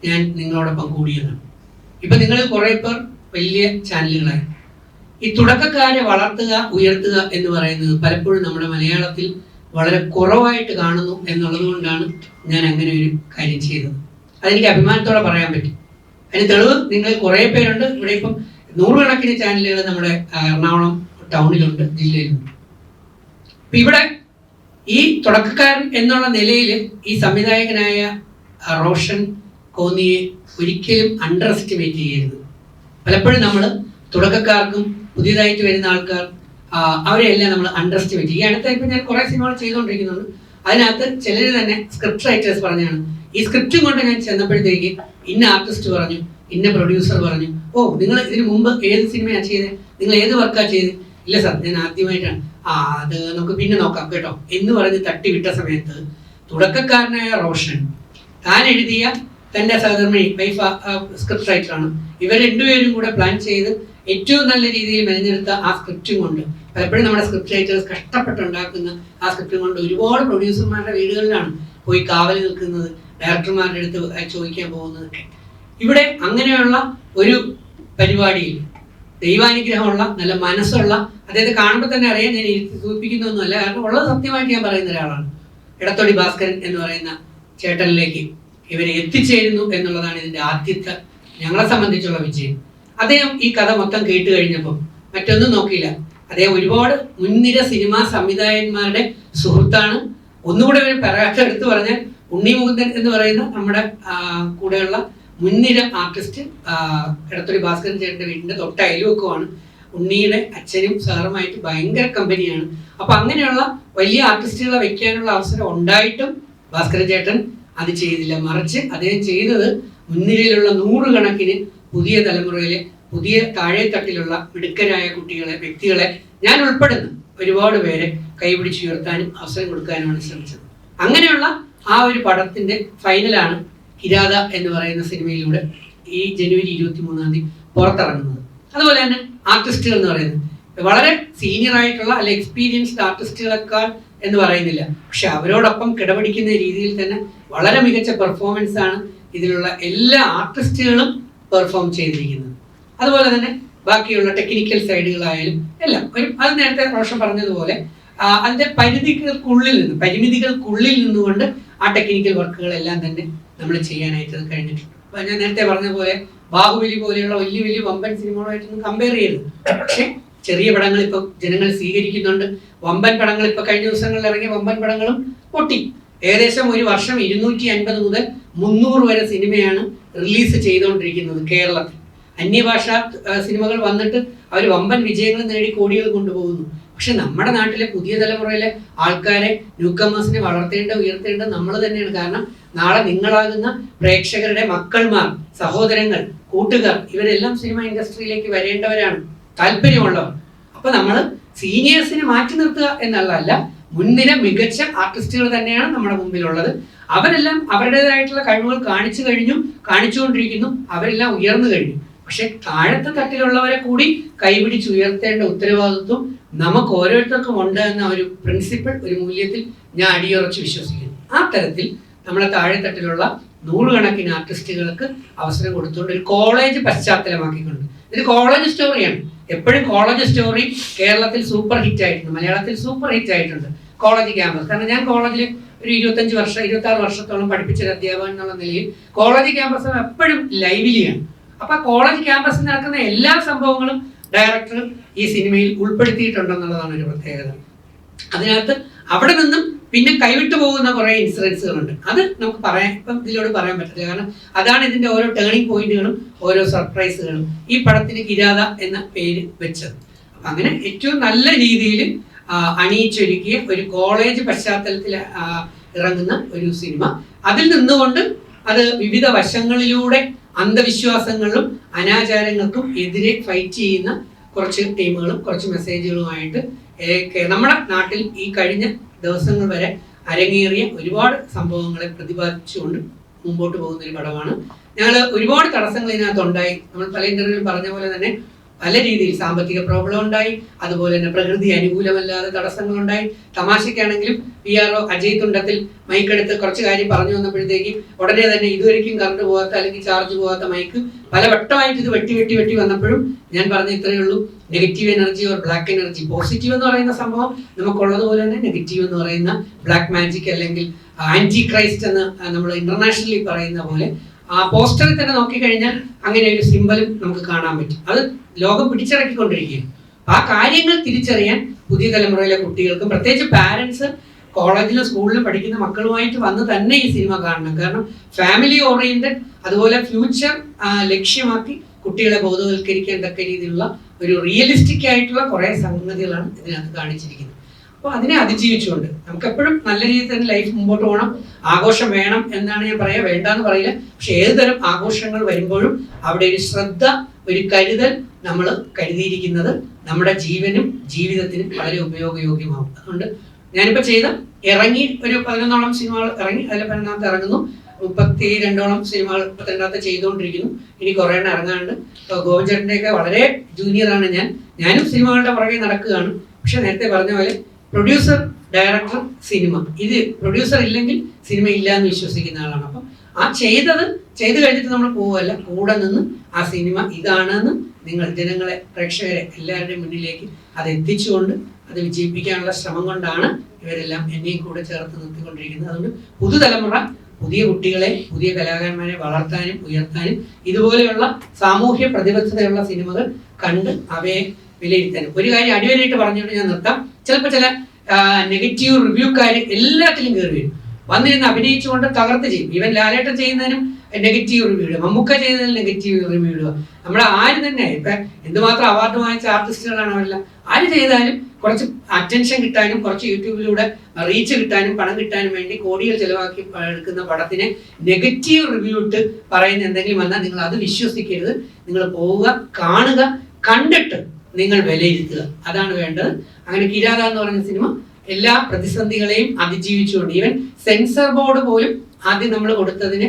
ഞാൻ നിങ്ങളോടൊപ്പം കൂടിയതാണ്. ഇപ്പൊ നിങ്ങൾ കുറെ പേർ വലിയ ചാനലുകളായി. ഈ തുടക്കക്കാരെ വളർത്തുക, ഉയർത്തുക എന്ന് പറയുന്നത് പലപ്പോഴും നമ്മുടെ മലയാളത്തിൽ വളരെ കുറവായിട്ട് കാണുന്നു എന്നുള്ളത് കൊണ്ടാണ് ഞാൻ അങ്ങനെ ഒരു കാര്യം ചെയ്തത്. അതെനിക്ക് അഭിമാനത്തോടെ പറയാൻ പറ്റും. അതിന് തെളിവ് നിങ്ങൾ കുറെ പേരുണ്ട്. ഇവിടെ ഇപ്പം 100 കണക്കിന് ചാനലുകൾ നമ്മുടെ എറണാകുളം ടൗണിലുണ്ട്, ജില്ലയിലുണ്ട്. അപ്പൊ ഇവിടെ ഈ തുടക്കക്കാരൻ എന്നുള്ള നിലയിൽ ഈ സംവിധായകനായ റോഷൻ കോന്നിയെ ഒരിക്കലും അണ്ടർ എസ്റ്റിമേറ്റ് ചെയ്യരുത്. പലപ്പോഴും നമ്മൾ തുടക്കക്കാർക്കും പുതിയതായിട്ട് വരുന്ന ആൾക്കാർ അവരെല്ലാം നമ്മൾ അണ്ടർ എസ്റ്റിമേറ്റ് ചെയ്യും. ഈ അടുത്ത ഇപ്പം ഞാൻ കുറേ സിനിമകൾ ചെയ്തുകൊണ്ടിരിക്കുന്നുണ്ട്. അതിനകത്ത് ചിലർ തന്നെ സ്ക്രിപ്റ്റ് റൈറ്റേഴ്സ് പറഞ്ഞാണ്, ഈ സ്ക്രിപ്റ്റും കൊണ്ട് ഞാൻ ചെന്നപ്പോഴത്തേക്ക് ഇന്ന ആർട്ടിസ്റ്റ് പറഞ്ഞു, ഇന്ന പ്രൊഡ്യൂസർ പറഞ്ഞു, ഓ നിങ്ങൾ ഇതിനു മുമ്പ് ഏത് സിനിമയാണ് ചെയ്തത്, നിങ്ങൾ ഏത് വർക്കാണ് ചെയ്തത്? ഇല്ല സാർ, ഞാൻ ആദ്യമായിട്ടാണ്. അത് നമുക്ക് പിന്നെ നോക്കാം കേട്ടോ എന്ന് പറഞ്ഞ് തട്ടിവിട്ട സമയത്ത് തുടക്കക്കാരനായ റോഷൻ താൻ എഴുതിയ തൻ്റെ സഹധർമ്മിണി വൈഫ് സ്ക്രിപ്റ്റ് റൈറ്ററാണ്. ഇവർ രണ്ടുപേരും കൂടെ പ്ലാൻ ചെയ്ത് ഏറ്റവും നല്ല രീതിയിൽ മെനഞ്ഞെടുത്ത ആ സ്ക്രിപ്റ്റും കൊണ്ട് പലപ്പോഴും നമ്മുടെ സ്ക്രിപ്റ്റ് റൈറ്റേഴ്സ് കഷ്ടപ്പെട്ടുണ്ടാക്കുന്ന ആ സ്ക്രിപ്റ്റും കൊണ്ട് ഒരുപാട് പ്രൊഡ്യൂസർമാരുടെ വീടുകളിലാണ് പോയി കാവൽ നിൽക്കുന്നത്, ഡയറക്ടർമാരുടെ അടുത്ത് ചോദിക്കാൻ പോകുന്നതൊക്കെ. ഇവിടെ അങ്ങനെയുള്ള ഒരു പരിപാടിയിൽ ദൈവാനുഗ്രഹമുള്ള നല്ല മനസ്സുള്ള അദ്ദേഹത്തെ കാണുമ്പോൾ തന്നെ അറിയാൻ ഞാൻ ഇരുത്തി സൂചിപ്പിക്കുന്നൊന്നുമല്ല, കാരണം ഉള്ളത് സത്യമായിട്ട് ഞാൻ പറയുന്ന ഒരാളാണ്. ഇടത്തൊടി ഭാസ്കരൻ എന്ന് പറയുന്ന ചേട്ടനിലേക്ക് ഇവരെ എത്തിച്ചേരുന്നു എന്നുള്ളതാണ് ഇതിന്റെ ആദ്യത്തെ ഞങ്ങളെ സംബന്ധിച്ചുള്ള വിജയം. അദ്ദേഹം ഈ കഥ മൊത്തം കേട്ട് കഴിഞ്ഞപ്പോൾ മറ്റൊന്നും നോക്കിയില്ല. അദ്ദേഹം ഒരുപാട് മുൻനിര സിനിമാ സംവിധായകന്മാരുടെ സുഹൃത്താണ്. ഒന്നുകൂടെ ഒരു പരാക്ഷം എടുത്തു പറഞ്ഞാൽ ഉണ്ണി മുകുന്ദൻ എന്ന് പറയുന്ന നമ്മുടെ കൂടെയുള്ള മുൻനിര ആർട്ടിസ്റ്റ് ഇടത്തൊടി ഭാസ്കരൻ ചേട്ടൻ്റെ വീടിന്റെ തൊട്ട അയൽവക്കമാണ്. ഉണ്ണിയുടെ അച്ഛനും സാറുമായിട്ട് ഭയങ്കര കമ്പനിയാണ്. അപ്പൊ അങ്ങനെയുള്ള വലിയ ആർട്ടിസ്റ്റുകളെ വെക്കാനുള്ള അവസരം ഉണ്ടായിട്ടും ഭാസ്കരൻ ചേട്ടൻ അത് ചെയ്തില്ല. മറിച്ച് അദ്ദേഹം ചെയ്തത് മുൻനിരയിലുള്ള 100 കണക്കിന് പുതിയ തലമുറയിലെ പുതിയ താഴെത്തട്ടിലുള്ള മിടുക്കരായ കുട്ടികളെ, വ്യക്തികളെ, ഞാൻ ഉൾപ്പെടുന്ന ഒരുപാട് പേരെ കൈപിടിച്ചുയർത്താനും അവസരം കൊടുക്കാനുമാണ് ശ്രമിച്ചത്. അങ്ങനെയുള്ള ആ ഒരു പടത്തിന്റെ ഫൈനലാണ് കിരാത എന്ന് പറയുന്ന സിനിമയിലൂടെ ഈ ജനുവരി 23-ാം തീയതി പുറത്തിറങ്ങുന്നത്. അതുപോലെ തന്നെ ആർട്ടിസ്റ്റുകൾ എന്ന് പറയുന്നത് വളരെ സീനിയർ ആയിട്ടുള്ള അല്ലെ എക്സ്പീരിയൻസ്ഡ് ആർട്ടിസ്റ്റുകളെക്കാൾ എന്ന് പറയുന്നില്ല, പക്ഷെ അവരോടൊപ്പം കിടപിടിക്കുന്ന രീതിയിൽ തന്നെ വളരെ മികച്ച പെർഫോമൻസ് ആണ് ഇതിലുള്ള എല്ലാ ആർട്ടിസ്റ്റുകളും പെർഫോം ചെയ്തിരിക്കുന്നത്. അതുപോലെ തന്നെ ബാക്കിയുള്ള ടെക്നിക്കൽ സൈഡുകളായാലും എല്ലാം അത് നേരത്തെ റോഷൻ പറഞ്ഞതുപോലെ അതിന്റെ പരിമിതികൾക്കുള്ളിൽ നിന്നുകൊണ്ട് ആ ടെക്നിക്കൽ വർക്കുകളെല്ലാം തന്നെ നമ്മൾ ചെയ്യാനായിട്ട് കഴിഞ്ഞിട്ടുണ്ട്. അപ്പൊ ഞാൻ നേരത്തെ പറഞ്ഞതുപോലെ ബാഹുബലി പോലെയുള്ള വലിയ വലിയ വമ്പൻ സിനിമകളുമായിട്ടൊന്നും കമ്പയർ ചെയ്യരുത്. പക്ഷെ ചെറിയ പടങ്ങൾ ഇപ്പൊ ജനങ്ങൾ സ്വീകരിക്കുന്നുണ്ട്. വമ്പൻ പടങ്ങൾ ഇപ്പൊ കഴിഞ്ഞ ദിവസങ്ങളിൽ ഇറങ്ങിയ വമ്പൻ പടങ്ങളും പൊട്ടി. ഏകദേശം ഒരു വർഷം 250 മുതൽ 300 വരെ സിനിമയാണ് റിലീസ് ചെയ്തുകൊണ്ടിരിക്കുന്നത് കേരളത്തിൽ. അന്യഭാഷാ സിനിമകൾ വന്നിട്ട് അവർ വമ്പൻ വിജയങ്ങൾ നേടി കോടികൾ കൊണ്ടുപോകുന്നു. പക്ഷെ നമ്മുടെ നാട്ടിലെ പുതിയ തലമുറയിലെ ആൾക്കാരെ ന്യൂകമേഴ്സിനെ ഉയർത്തേണ്ട നമ്മൾ തന്നെയാണ്. കാരണം നാളെ നിങ്ങളാകുന്ന പ്രേക്ഷകരുടെ മക്കൾമാർ, സഹോദരങ്ങൾ, കൂട്ടുകാർ ഇവരെല്ലാം സിനിമ ഇൻഡസ്ട്രിയിലേക്ക് വരേണ്ടവരാണ്, താല്പര്യമുള്ളവർ. അപ്പൊ നമ്മൾ സീനിയേഴ്സിനെ മാറ്റി നിർത്തുക എന്നുള്ളതല്ല, മുൻനിര മികച്ച ആർട്ടിസ്റ്റുകൾ തന്നെയാണ് നമ്മുടെ മുമ്പിലുള്ളത്. അവരെല്ലാം അവരുടേതായിട്ടുള്ള കഴിവുകൾ കാണിച്ചുകൊണ്ടിരിക്കുന്നു, അവരെല്ലാം ഉയർന്നു കഴിഞ്ഞു. പക്ഷെ താഴത്തെ തട്ടിലുള്ളവരെ കൂടി കൈപിടിച്ചുയർത്തേണ്ട ഉത്തരവാദിത്വം നമുക്ക് ഓരോരുത്തർക്കും ഉണ്ട് എന്ന ഒരു പ്രിൻസിപ്പിൾ, ഒരു മൂല്യത്തിൽ ഞാൻ അടിയുറച്ച് വിശ്വസിക്കുന്നു. ആ തരത്തിൽ നമ്മളെ താഴെത്തട്ടിലുള്ള നൂറുകണക്കിന് ആർട്ടിസ്റ്റുകൾക്ക് അവസരം കൊടുത്തുകൊണ്ട് ഒരു കോളേജ് പശ്ചാത്തലമാക്കിക്കൊണ്ട്, ഇത് കോളേജ് സ്റ്റോറിയാണ്. എപ്പോഴും കോളേജ് സ്റ്റോറി കേരളത്തിൽ സൂപ്പർ ഹിറ്റ് ആയിട്ടുണ്ട്, മലയാളത്തിൽ സൂപ്പർ ഹിറ്റ് ആയിട്ടുണ്ട് കോളേജ് ക്യാമ്പസ്. കാരണം ഞാൻ കോളേജിൽ ഒരു 26 വർഷത്തോളം പഠിപ്പിച്ചൊരു അധ്യാപകൻ എന്നുള്ള നിലയിൽ കോളേജ് ക്യാമ്പസ് എപ്പോഴും ലൈവിലിയാണ്. അപ്പൊ കോളേജ് ക്യാമ്പസിൽ നടക്കുന്ന എല്ലാ സംഭവങ്ങളും ഡയറക്ടർ ഈ സിനിമയിൽ ഉൾപ്പെടുത്തിയിട്ടുണ്ടെന്നുള്ളതാണ് ഒരു പ്രത്യേകത. അതിനകത്ത് അവിടെ നിന്നും പിന്നെ കൈവിട്ടു പോകുന്ന കുറെ ഇൻസിഡൻസുകളുണ്ട്. അത് നമുക്ക് ഇതിലൂടെ പറയാൻ പറ്റില്ല. കാരണം അതാണ് ഇതിന്റെ ഓരോ ടേണിംഗ് പോയിന്റുകളും ഓരോ സർപ്രൈസുകളും ഈ പടത്തിന് കിരാത എന്ന പേര് വെച്ചത്. അങ്ങനെ ഏറ്റവും നല്ല രീതിയിൽ അണിയിച്ചൊരുക്കിയ ഒരു കോളേജ് പശ്ചാത്തലത്തിൽ ഇറങ്ങുന്ന ഒരു സിനിമ. അതിൽ നിന്നുകൊണ്ട് അത് വിവിധ വശങ്ങളിലൂടെ അന്ധവിശ്വാസങ്ങളും അനാചാരങ്ങൾക്കും എതിരെ ഫൈറ്റ് ചെയ്യുന്ന കുറച്ച് ടീമുകളും കുറച്ച് മെസ്സേജുകളുമായിട്ട് നമ്മുടെ നാട്ടിൽ ഈ കഴിഞ്ഞ ദിവസങ്ങൾ വരെ അരങ്ങേറിയ ഒരുപാട് സംഭവങ്ങളെ പ്രതിപാദിച്ചുകൊണ്ട് മുമ്പോട്ട് പോകുന്ന ഒരു പടമാണ്. ഞങ്ങൾ ഒരുപാട് തടസ്സങ്ങൾ ഇതിനകത്ത് ഉണ്ടായി. നമ്മൾ പല ഇന്റർവ്യൂവിൽ പറഞ്ഞ പോലെ തന്നെ പല രീതിയിൽ സാമ്പത്തിക പ്രോബ്ലം ഉണ്ടായി, അതുപോലെ തന്നെ പ്രകൃതി അനുകൂലമല്ലാതെ തടസ്സങ്ങളുണ്ടായി. തമാശയ്ക്കാണെങ്കിലും PRO അജയ് തുണ്ടത്തിൽ മൈക്കെടുത്ത് കുറച്ച് കാര്യം പറഞ്ഞു വന്നപ്പോഴത്തേക്ക് ഉടനെ തന്നെ ഇതുവരെയ്ക്കും കറണ്ട് പോകാത്ത അല്ലെങ്കിൽ ചാർജ് പോകാത്ത മൈക്ക് പല വട്ടമായിട്ട് ഇത് വെട്ടി വന്നപ്പോഴും ഞാൻ പറഞ്ഞ ഇത്രയേ ഉള്ളൂ, negative energy or black energy. Positive എന്ന് പറയുന്ന സംഭവം നമുക്കുള്ളതുപോലെ തന്നെ നെഗറ്റീവ് എന്ന് പറയുന്ന ബ്ലാക്ക് മാജിക് അല്ലെങ്കിൽ ആന്റി ക്രൈസ്റ്റ് എന്ന് നമ്മൾ ഇന്റർനാഷണലി പറയുന്ന പോലെ ആ പോസ്റ്ററിൽ തന്നെ നോക്കിക്കഴിഞ്ഞാൽ അങ്ങനെ ഒരു സിമ്പലും നമുക്ക് കാണാൻ പറ്റും. അത് ലോകം പിടിച്ചടക്കിക്കൊണ്ടിരിക്കുകയാണ്. ആ കാര്യങ്ങൾ തിരിച്ചറിയാൻ പുതിയ തലമുറയിലെ കുട്ടികൾക്കും പ്രത്യേകിച്ച് പാരന്റ്സ് കോളേജിലും സ്കൂളിലും പഠിക്കുന്ന മക്കളുമായിട്ട് വന്ന് തന്നെ ഈ സിനിമ കാണണം. കാരണം ഫാമിലി ഓറിയന്റഡ്, അതുപോലെ ഫ്യൂച്ചർ ലക്ഷ്യമാക്കി കുട്ടികളെ ബോധവൽക്കരിക്കാൻ തക്ക രീതിയിലുള്ള ഒരു റിയലിസ്റ്റിക് ആയിട്ടുള്ള കുറെ സംഗതികളാണ് ഇതിനകത്ത് കാണിച്ചിരിക്കുന്നത്. അപ്പോൾ അതിനെ അതിജീവിച്ചുകൊണ്ട് നമുക്ക് എപ്പോഴും നല്ല രീതിയിൽ തന്നെ ലൈഫ് മുമ്പോട്ട് പോകണം. ആഘോഷം വേണം എന്നാണ് ഞാൻ പറയാ, വേണ്ടാന്ന് പറയില്ല. പക്ഷെ ഏതുതരം ആഘോഷങ്ങൾ വരുമ്പോഴും അവിടെ ഒരു ശ്രദ്ധ, ഒരു കരുതൽ നമ്മൾ കരുതിയിരിക്കുന്നത് നമ്മുടെ ജീവനും ജീവിതത്തിനും വളരെ ഉപയോഗയോഗ്യമാവും. അതുകൊണ്ട് ഞാനിപ്പോൾ ഇറങ്ങി ഒരു 11ഓളം സിനിമകൾ ഇറങ്ങി, അതിൽ 12ാമത്തെ ഇറങ്ങുന്നു. 32ഓളം സിനിമകൾ 32ാമത്തെ ചെയ്തുകൊണ്ടിരിക്കുന്നു. ഇനി കുറേ എണ്ണം ഇറങ്ങാനുണ്ട്. ഗോവിന്ദേട്ടൻ്റെയൊക്കെ വളരെ ജൂനിയറാണ് ഞാനും സിനിമകളുടെ പുറകെ നടക്കുകയാണ്. പക്ഷെ നേരത്തെ പറഞ്ഞ പോലെ പ്രൊഡ്യൂസർ, ഡയറക്ടർ, സിനിമ, ഇത് പ്രൊഡ്യൂസർ ഇല്ലെങ്കിൽ സിനിമ ഇല്ല എന്ന് വിശ്വസിക്കുന്ന ആളാണ്. അപ്പം ആ ചെയ്ത് കഴിഞ്ഞിട്ട് നമ്മൾ പോവുകയല്ല, കൂടെ നിന്ന് ആ സിനിമ ഇതാണെന്ന് നിങ്ങൾ ജനങ്ങളെ, പ്രേക്ഷകരെ എല്ലാവരുടെയും മുന്നിലേക്ക് അത് എത്തിച്ചുകൊണ്ട് അത് വിജയിപ്പിക്കാനുള്ള ശ്രമം കൊണ്ടാണ് ഇവരെല്ലാം എന്നെയും കൂടെ ചേർത്ത് നിർത്തിക്കൊണ്ടിരിക്കുന്നത്. അതുകൊണ്ട് പുതുതലമുറ, പുതിയ കുട്ടികളെ, പുതിയ കലാകാരന്മാരെ വളർത്താനും ഉയർത്താനും ഇതുപോലെയുള്ള സാമൂഹ്യ പ്രതിബദ്ധതയുള്ള സിനിമകൾ കണ്ട് അവയെ വിലയിരുത്താനും. ഒരു കാര്യം അടിവരായിട്ട് പറഞ്ഞുകൊണ്ട് ഞാൻ നിർത്താം. ചിലപ്പോൾ ചില നെഗറ്റീവ് റിവ്യൂക്കാർ എല്ലാത്തിലും കയറി വരും, വന്നിരുന്ന് അഭിനയിച്ചുകൊണ്ട് തകർത്ത് ചെയ്യും. ഈവൻ ലാലേട്ടൻ ചെയ്യുന്നതിനും നെഗറ്റീവ് റിവ്യൂ ഇടുക, മമ്മൂക്ക ചെയ്യുന്നതിന് നെഗറ്റീവ് റിവ്യൂ ഇടുക. നമ്മൾ ആര് തന്നെ ഇപ്പൊ എന്തുമാത്രം അവാർഡ് വാങ്ങിച്ച ആർട്ടിസ്റ്റുകളാണ് അവരെല്ലാം. ആര് ചെയ്താലും കുറച്ച് അറ്റൻഷൻ കിട്ടാനും കുറച്ച് യൂട്യൂബിലൂടെ റീച്ച് കിട്ടാനും പണം കിട്ടാനും വേണ്ടി കോടികൾ ചെലവാക്കി എടുക്കുന്ന പടത്തിനെ നെഗറ്റീവ് റിവ്യൂ ഇട്ട് പറയുന്ന എന്തെങ്കിലും വന്നാൽ നിങ്ങൾ അത് വിശ്വസിക്കരുത്. നിങ്ങൾ പോവുക, കാണുക, കണ്ടിട്ട് നിങ്ങൾ വിലയിരുത്തുക. അതാണ് വേണ്ടത്. അങ്ങനെ കിരാത എന്ന് പറയുന്ന സിനിമ എല്ലാ പ്രതിസന്ധികളെയും അതിജീവിച്ചുകൊണ്ട്, ഈവൻ സെൻസർ ബോർഡ് പോലും ആദ്യം നമ്മൾ കൊടുത്തതിന്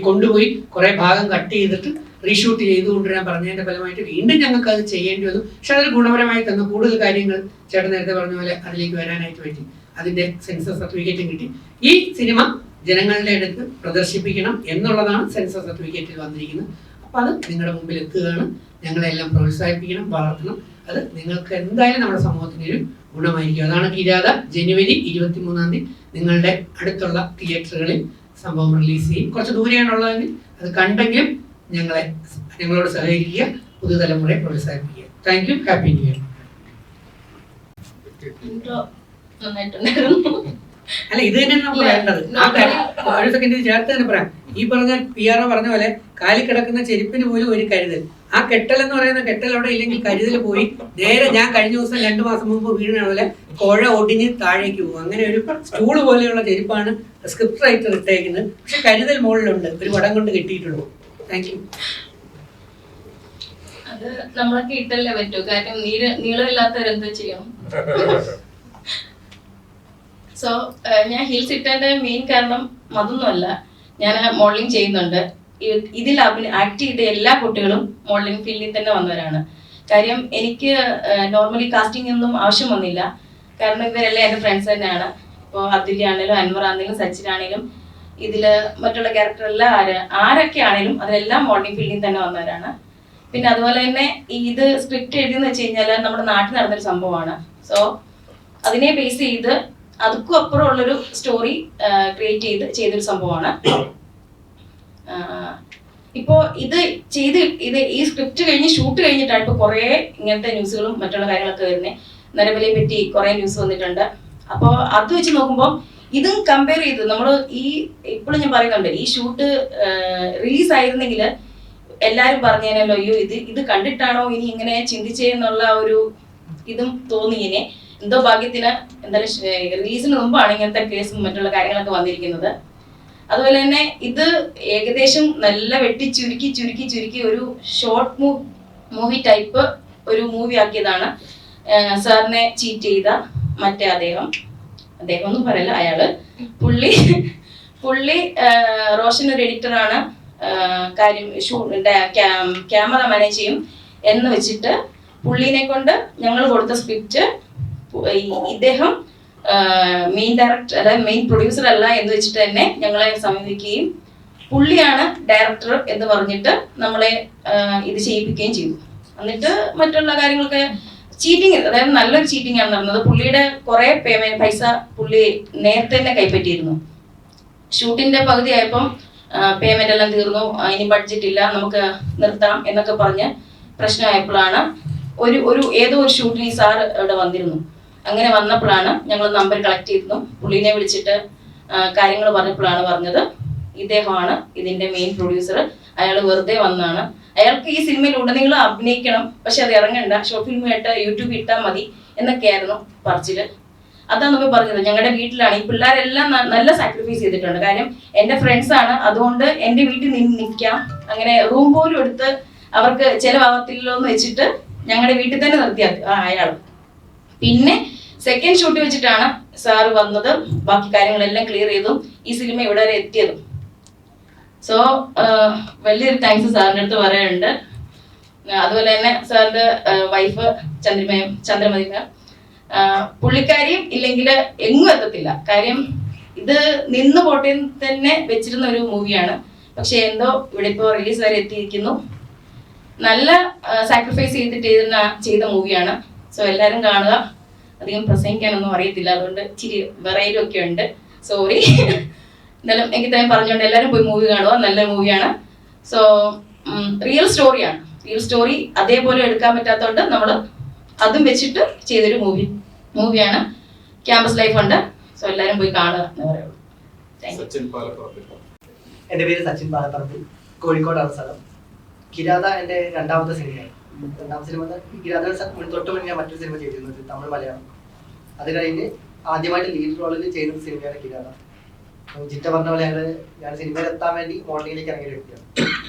കൊണ്ടുപോയി കുറെ ഭാഗം കട്ട് ചെയ്തിട്ട് റീഷൂട്ട് ചെയ്ത് കൊണ്ടുവരാൻ പറഞ്ഞതിന്റെ ഫലമായിട്ട് വീണ്ടും ഞങ്ങൾക്ക് അത് ചെയ്യേണ്ടി വന്നു. പക്ഷെ അതൊരു ഗുണപരമായി തന്ന കൂടുതൽ കാര്യങ്ങൾ ചേട്ടൻ നേരത്തെ പറഞ്ഞ പോലെ അതിലേക്ക് വരാനായിട്ട് പറ്റി. അതിന്റെ സെൻസർ സർട്ടിഫിക്കറ്റും കിട്ടി. ഈ സിനിമ ജനങ്ങളുടെ അടുത്ത് പ്രദർശിപ്പിക്കണം എന്നുള്ളതാണ് സെൻസർ സർട്ടിഫിക്കറ്റിൽ വന്നിരിക്കുന്നത്. അപ്പം അത് നിങ്ങളുടെ മുമ്പിൽ എത്തുകയാണ്. ഞങ്ങളെല്ലാം പ്രോത്സാഹിപ്പിക്കണം, വളർത്തണം. അത് നിങ്ങൾക്ക് എന്തായാലും നമ്മുടെ സമൂഹത്തിന് ഒരു ഗുണമായിരിക്കും. അതാണ് കിരാത. ജനുവരി 23 നിങ്ങളുടെ അടുത്തുള്ള തിയേറ്ററുകളിൽ സംഭവം റിലീസ് ചെയ്യും. കുറച്ച് ദൂരെയാണുള്ളതെങ്കിൽ അത് കണ്ടെങ്കിലും ഞങ്ങളോട് സഹകരിക്കുക, പുതുതലമുറയെ പ്രോത്സാഹിപ്പിക്കുക. Thank you. Happy new year. അല്ല, ഇത് തന്നെയാണ് നമുക്ക് വേണ്ടത്. ഒരു സെക്കൻഡ് ചേർത്ത് തന്നെ പറയാം. ഈ പറഞ്ഞ PR പറഞ്ഞ പോലെ കാലിൽ കിടക്കുന്ന ചെരുപ്പിന് പോലും ഒരു കരുതൽ. ആ കെട്ടൽ എന്ന് പറയുന്ന കെട്ടൽ അവിടെ ഇല്ലെങ്കിൽ കരുതൽ പോയി നേരെ ഞാൻ കഴിഞ്ഞ ദിവസം 2 മാസം മുമ്പ് വീടിന പോലെ കുഴ ഒടിഞ്ഞ് താഴേക്ക് പോകും. അങ്ങനെ ഒരു സ്റ്റൂള് പോലെയുള്ള ചെരുപ്പാണ് സ്ക്രിപ്റ്റ് റൈറ്റർ ഇട്ടേക്കുന്നത്. പക്ഷെ കരുതൽ മുകളിലുണ്ട്, ഒരു വടം കൊണ്ട് കെട്ടിയിട്ടുള്ളൂ. Thank you. അത് നമ്മളൊക്കെ ഇട്ടല്ലേ പറ്റൂ, കാര്യം നീളമില്ലാത്തവരെന്ത് ചെയ്യണം. സോ ഞാൻ ഹിൽസ് ഇട്ടതിന്റെ മെയിൻ കാരണം അതൊന്നുമല്ല, ഞാൻ മോഡലിംഗ് ചെയ്യുന്നുണ്ട്. ഇതിൽ ആക്ട് ചെയ്ത എല്ലാ കുട്ടികളും മോഡലിംഗ് ഫീൽഡിൽ തന്നെ വന്നവരാണ്. കാര്യം എനിക്ക് നോർമലി കാസ്റ്റിംഗ് ഒന്നും ആവശ്യം വന്നില്ല. കാരണം ഇവരെല്ലാം എൻ്റെ ഫ്രണ്ട്സ് തന്നെയാണ്. ഇപ്പോൾ അതുല്യ ആണെങ്കിലും അൻവർ ആണെങ്കിലും സച്ചിൻ ആണെങ്കിലും ഇതിൽ മറ്റുള്ള ക്യാരക്ടർ എല്ലാം ആരൊക്കെ ആണെങ്കിലും അതിലെല്ലാം മോഡലിംഗ് ഫീൽഡിൽ തന്നെ വന്നവരാണ്. പിന്നെ അതുപോലെ തന്നെ ഇത് സ്ക്രിപ്റ്റ് എഴുതിയെന്ന് വെച്ച് കഴിഞ്ഞാൽ നമ്മുടെ നാട്ടിൽ നടന്നൊരു സംഭവമാണ്. സോ അതിനെ ബേസ് ചെയ്ത് അതുക്കും അപ്പുറം ഉള്ളൊരു സ്റ്റോറി ക്രിയേറ്റ് ചെയ്തൊരു സംഭവമാണ്. ഇപ്പോൾ ഈ സ്ക്രിപ്റ്റ് കഴിഞ്ഞ് ഷൂട്ട് കഴിഞ്ഞിട്ടാണ് ഇപ്പോൾ കുറേ ഇങ്ങനത്തെ ന്യൂസുകളും മറ്റുള്ള കാര്യങ്ങളൊക്കെ വരുന്നത്. നരബലിയെ പറ്റി കുറേ ന്യൂസ് വന്നിട്ടുണ്ട്. അപ്പോൾ അത് വെച്ച് നോക്കുമ്പോൾ ഇതും കമ്പയർ ചെയ്ത് നമ്മൾ ഇപ്പോഴും ഞാൻ പറയുന്നുണ്ട്, ഈ ഷൂട്ട് റിലീസ് ആയിരുന്നെങ്കിൽ എല്ലാവരും പറഞ്ഞേനല്ലോ, അയ്യോ ഇത് കണ്ടിട്ടാണോ ഇനി ഇങ്ങനെ ചിന്തിച്ചേന്നുള്ള ഒരു ഇതും തോന്നിയിനെ. എന്തോ ഭാഗ്യത്തിന് എന്തായാലും റിലീസിന് മുമ്പാണ് ഇങ്ങനത്തെ കേസും മറ്റുള്ള കാര്യങ്ങളൊക്കെ വന്നിരിക്കുന്നത്. അതുപോലെ തന്നെ ഇത് ഏകദേശം നല്ല വെട്ടി ചുരുക്കി ഒരു ഷോർട്ട് മൂവി ടൈപ്പ് ഒരു മൂവി ആക്കിയതാണ്. സാറിനെ ചീറ്റ് ചെയ്ത മറ്റേ അദ്ദേഹം ഒന്നും പറയല്ല, അയാള് പുള്ളി റോഷൻ ഒരു എഡിറ്ററാണ്, കാര്യം ക്യാമറ മാനേജ് ചെയ്യും എന്ന് വെച്ചിട്ട് പുള്ളിനെ കൊണ്ട് ഞങ്ങൾ കൊടുത്ത സ്ക്രിപ്റ്റ് ഇദ്ദേഹം മെയിൻ ഡയറക്ടർ അതായത് മെയിൻ പ്രൊഡ്യൂസർ അല്ല എന്ന് വെച്ചിട്ട് തന്നെ ഞങ്ങളെ സമീപിക്കുകയും പുള്ളിയാണ് ഡയറക്ടർ എന്ന് പറഞ്ഞിട്ട് നമ്മളെ ഇത് ചെയ്യിപ്പിക്കുകയും ചെയ്തു. എന്നിട്ട് മറ്റുള്ള കാര്യങ്ങളൊക്കെ ചീറ്റിംഗ്, അതായത് നല്ലൊരു ചീറ്റിംഗ് ആണ് നടന്നത്. പുള്ളിയുടെ കുറെ പൈസ പുള്ളി നേരത്തെ തന്നെ കൈപ്പറ്റിയിരുന്നു. ഷൂട്ടിന്റെ പകുതി ആയപ്പം പേയ്മെന്റ് എല്ലാം തീർന്നു, ഇനി ബഡ്ജറ്റ് ഇല്ല, നമുക്ക് നിർത്താം എന്നൊക്കെ പറഞ്ഞ് പ്രശ്നമായപ്പോഴാണ് ഏതോ ഒരു ഷൂട്ടിന് ഈ സാർ ഇവിടെ വന്നിരുന്നു. അങ്ങനെ വന്നപ്പോഴാണ് ഞങ്ങൾ നമ്പർ കളക്ട് ചെയ്തിരുന്നു. പുള്ളിനെ വിളിച്ചിട്ട് കാര്യങ്ങൾ പറഞ്ഞപ്പോഴാണ് പറഞ്ഞത് ഇദ്ദേഹമാണ് ഇതിന്റെ മെയിൻ പ്രൊഡ്യൂസർ, അയാൾ വെറുതെ വന്നാണ്, അയാൾക്ക് ഈ സിനിമയിൽ ഉടനീളം അഭിനയിക്കണം, പക്ഷെ അത് ഇറങ്ങണ്ട, ഷോർട്ട് ഫിലിം ആയിട്ട് യൂട്യൂബിൽ ഇട്ടാൽ മതി എന്നൊക്കെയായിരുന്നു പറച്ചില്. അതാണ് ഇപ്പോൾ പറഞ്ഞത്. ഞങ്ങളുടെ വീട്ടിലാണ് ഈ പിള്ളേരെല്ലാം നല്ല സാക്രിഫൈസ് ചെയ്തിട്ടുണ്ട്. കാര്യം എൻ്റെ ഫ്രണ്ട്സ് ആണ്, അതുകൊണ്ട് എൻ്റെ വീട്ടിൽ നിൽക്കാം, അങ്ങനെ റൂം പോലും എടുത്ത് അവർക്ക് ചിലവാകത്തില്ലല്ലോ എന്ന് വെച്ചിട്ട് ഞങ്ങളുടെ വീട്ടിൽ തന്നെ നിർത്തിയാ അയാൾ. പിന്നെ സെക്കൻഡ് ഷൂട്ട് വെച്ചിട്ടാണ് സാറ് വന്നത്, ബാക്കി കാര്യങ്ങളെല്ലാം ക്ലിയർ ചെയ്തും ഈ സിനിമ ഇവിടെ വരെ എത്തിയതും. സോ വലിയൊരു താങ്ക്സ് സാറിൻ്റെ അടുത്ത് പറയാനുണ്ട്. അതുപോലെ തന്നെ സാറിന്റെ വൈഫ് ചന്ദ്രമതി മാം, പുള്ളിക്കാരിയും ഇല്ലെങ്കിൽ എങ്ങും എത്തത്തില്ല. കാര്യം ഇത് നിന്ന് കോട്ടയം തന്നെ വെച്ചിരുന്ന ഒരു മൂവിയാണ്, പക്ഷെ എന്തോ ഇവിടെ ഇപ്പോൾ റിലീസ് വരെ എത്തിയിരിക്കുന്നു. നല്ല സാക്രിഫൈസ് ചെയ്ത മൂവിയാണ്. സോ എല്ലാവരും കാണുക. അധികം പ്രസംഗിക്കാനൊന്നും അറിയത്തില്ല, അതുകൊണ്ട് ഇച്ചിരി വെറൈലും ഒക്കെ ഉണ്ട്, സോറി. എന്തായാലും എനിക്ക് തന്നെ പറഞ്ഞുകൊണ്ട് എല്ലാവരും പോയി മൂവി കാണുക, നല്ല മൂവിയാണ്. സോ റിയൽ സ്റ്റോറിയാണ്, റിയൽ സ്റ്റോറി അതേപോലെ എടുക്കാൻ പറ്റാത്തതുകൊണ്ട് നമ്മൾ അതും വെച്ചിട്ട് ചെയ്തൊരു മൂവിയാണ്. ക്യാമ്പസ് ലൈഫ് ഉണ്ട്. സോ എല്ലാവരും പോയി കാണുക എന്ന് പറയുള്ളൂ. എൻ്റെ പേര് സച്ചിൻ പാലപ്പറമ്പ്, കോഴിക്കോടാണ് സ്ഥലം. കിരാത എൻ്റെ രണ്ടാമത്തെ സിനിമയാണ്. രണ്ടാമത്തെ സിനിമ കിരാത തൊട്ട് മുന്നേ ഞാൻ മറ്റൊരു സിനിമ ചെയ്തിരുന്നത്, തമിഴ് മലയാളം. അത് കഴിഞ്ഞ് ആദ്യമായിട്ട് ലീഡ് റോളിൽ ചെയ്യുന്ന സിനിമയാണ് കിരാത. ജിറ്റ പറഞ്ഞ പോലെ ഞാൻ സിനിമയിൽ എത്താൻ വേണ്ടി മോഡലിംഗിലേക്ക് ഇറങ്ങിയ വ്യക്തിയാണ്.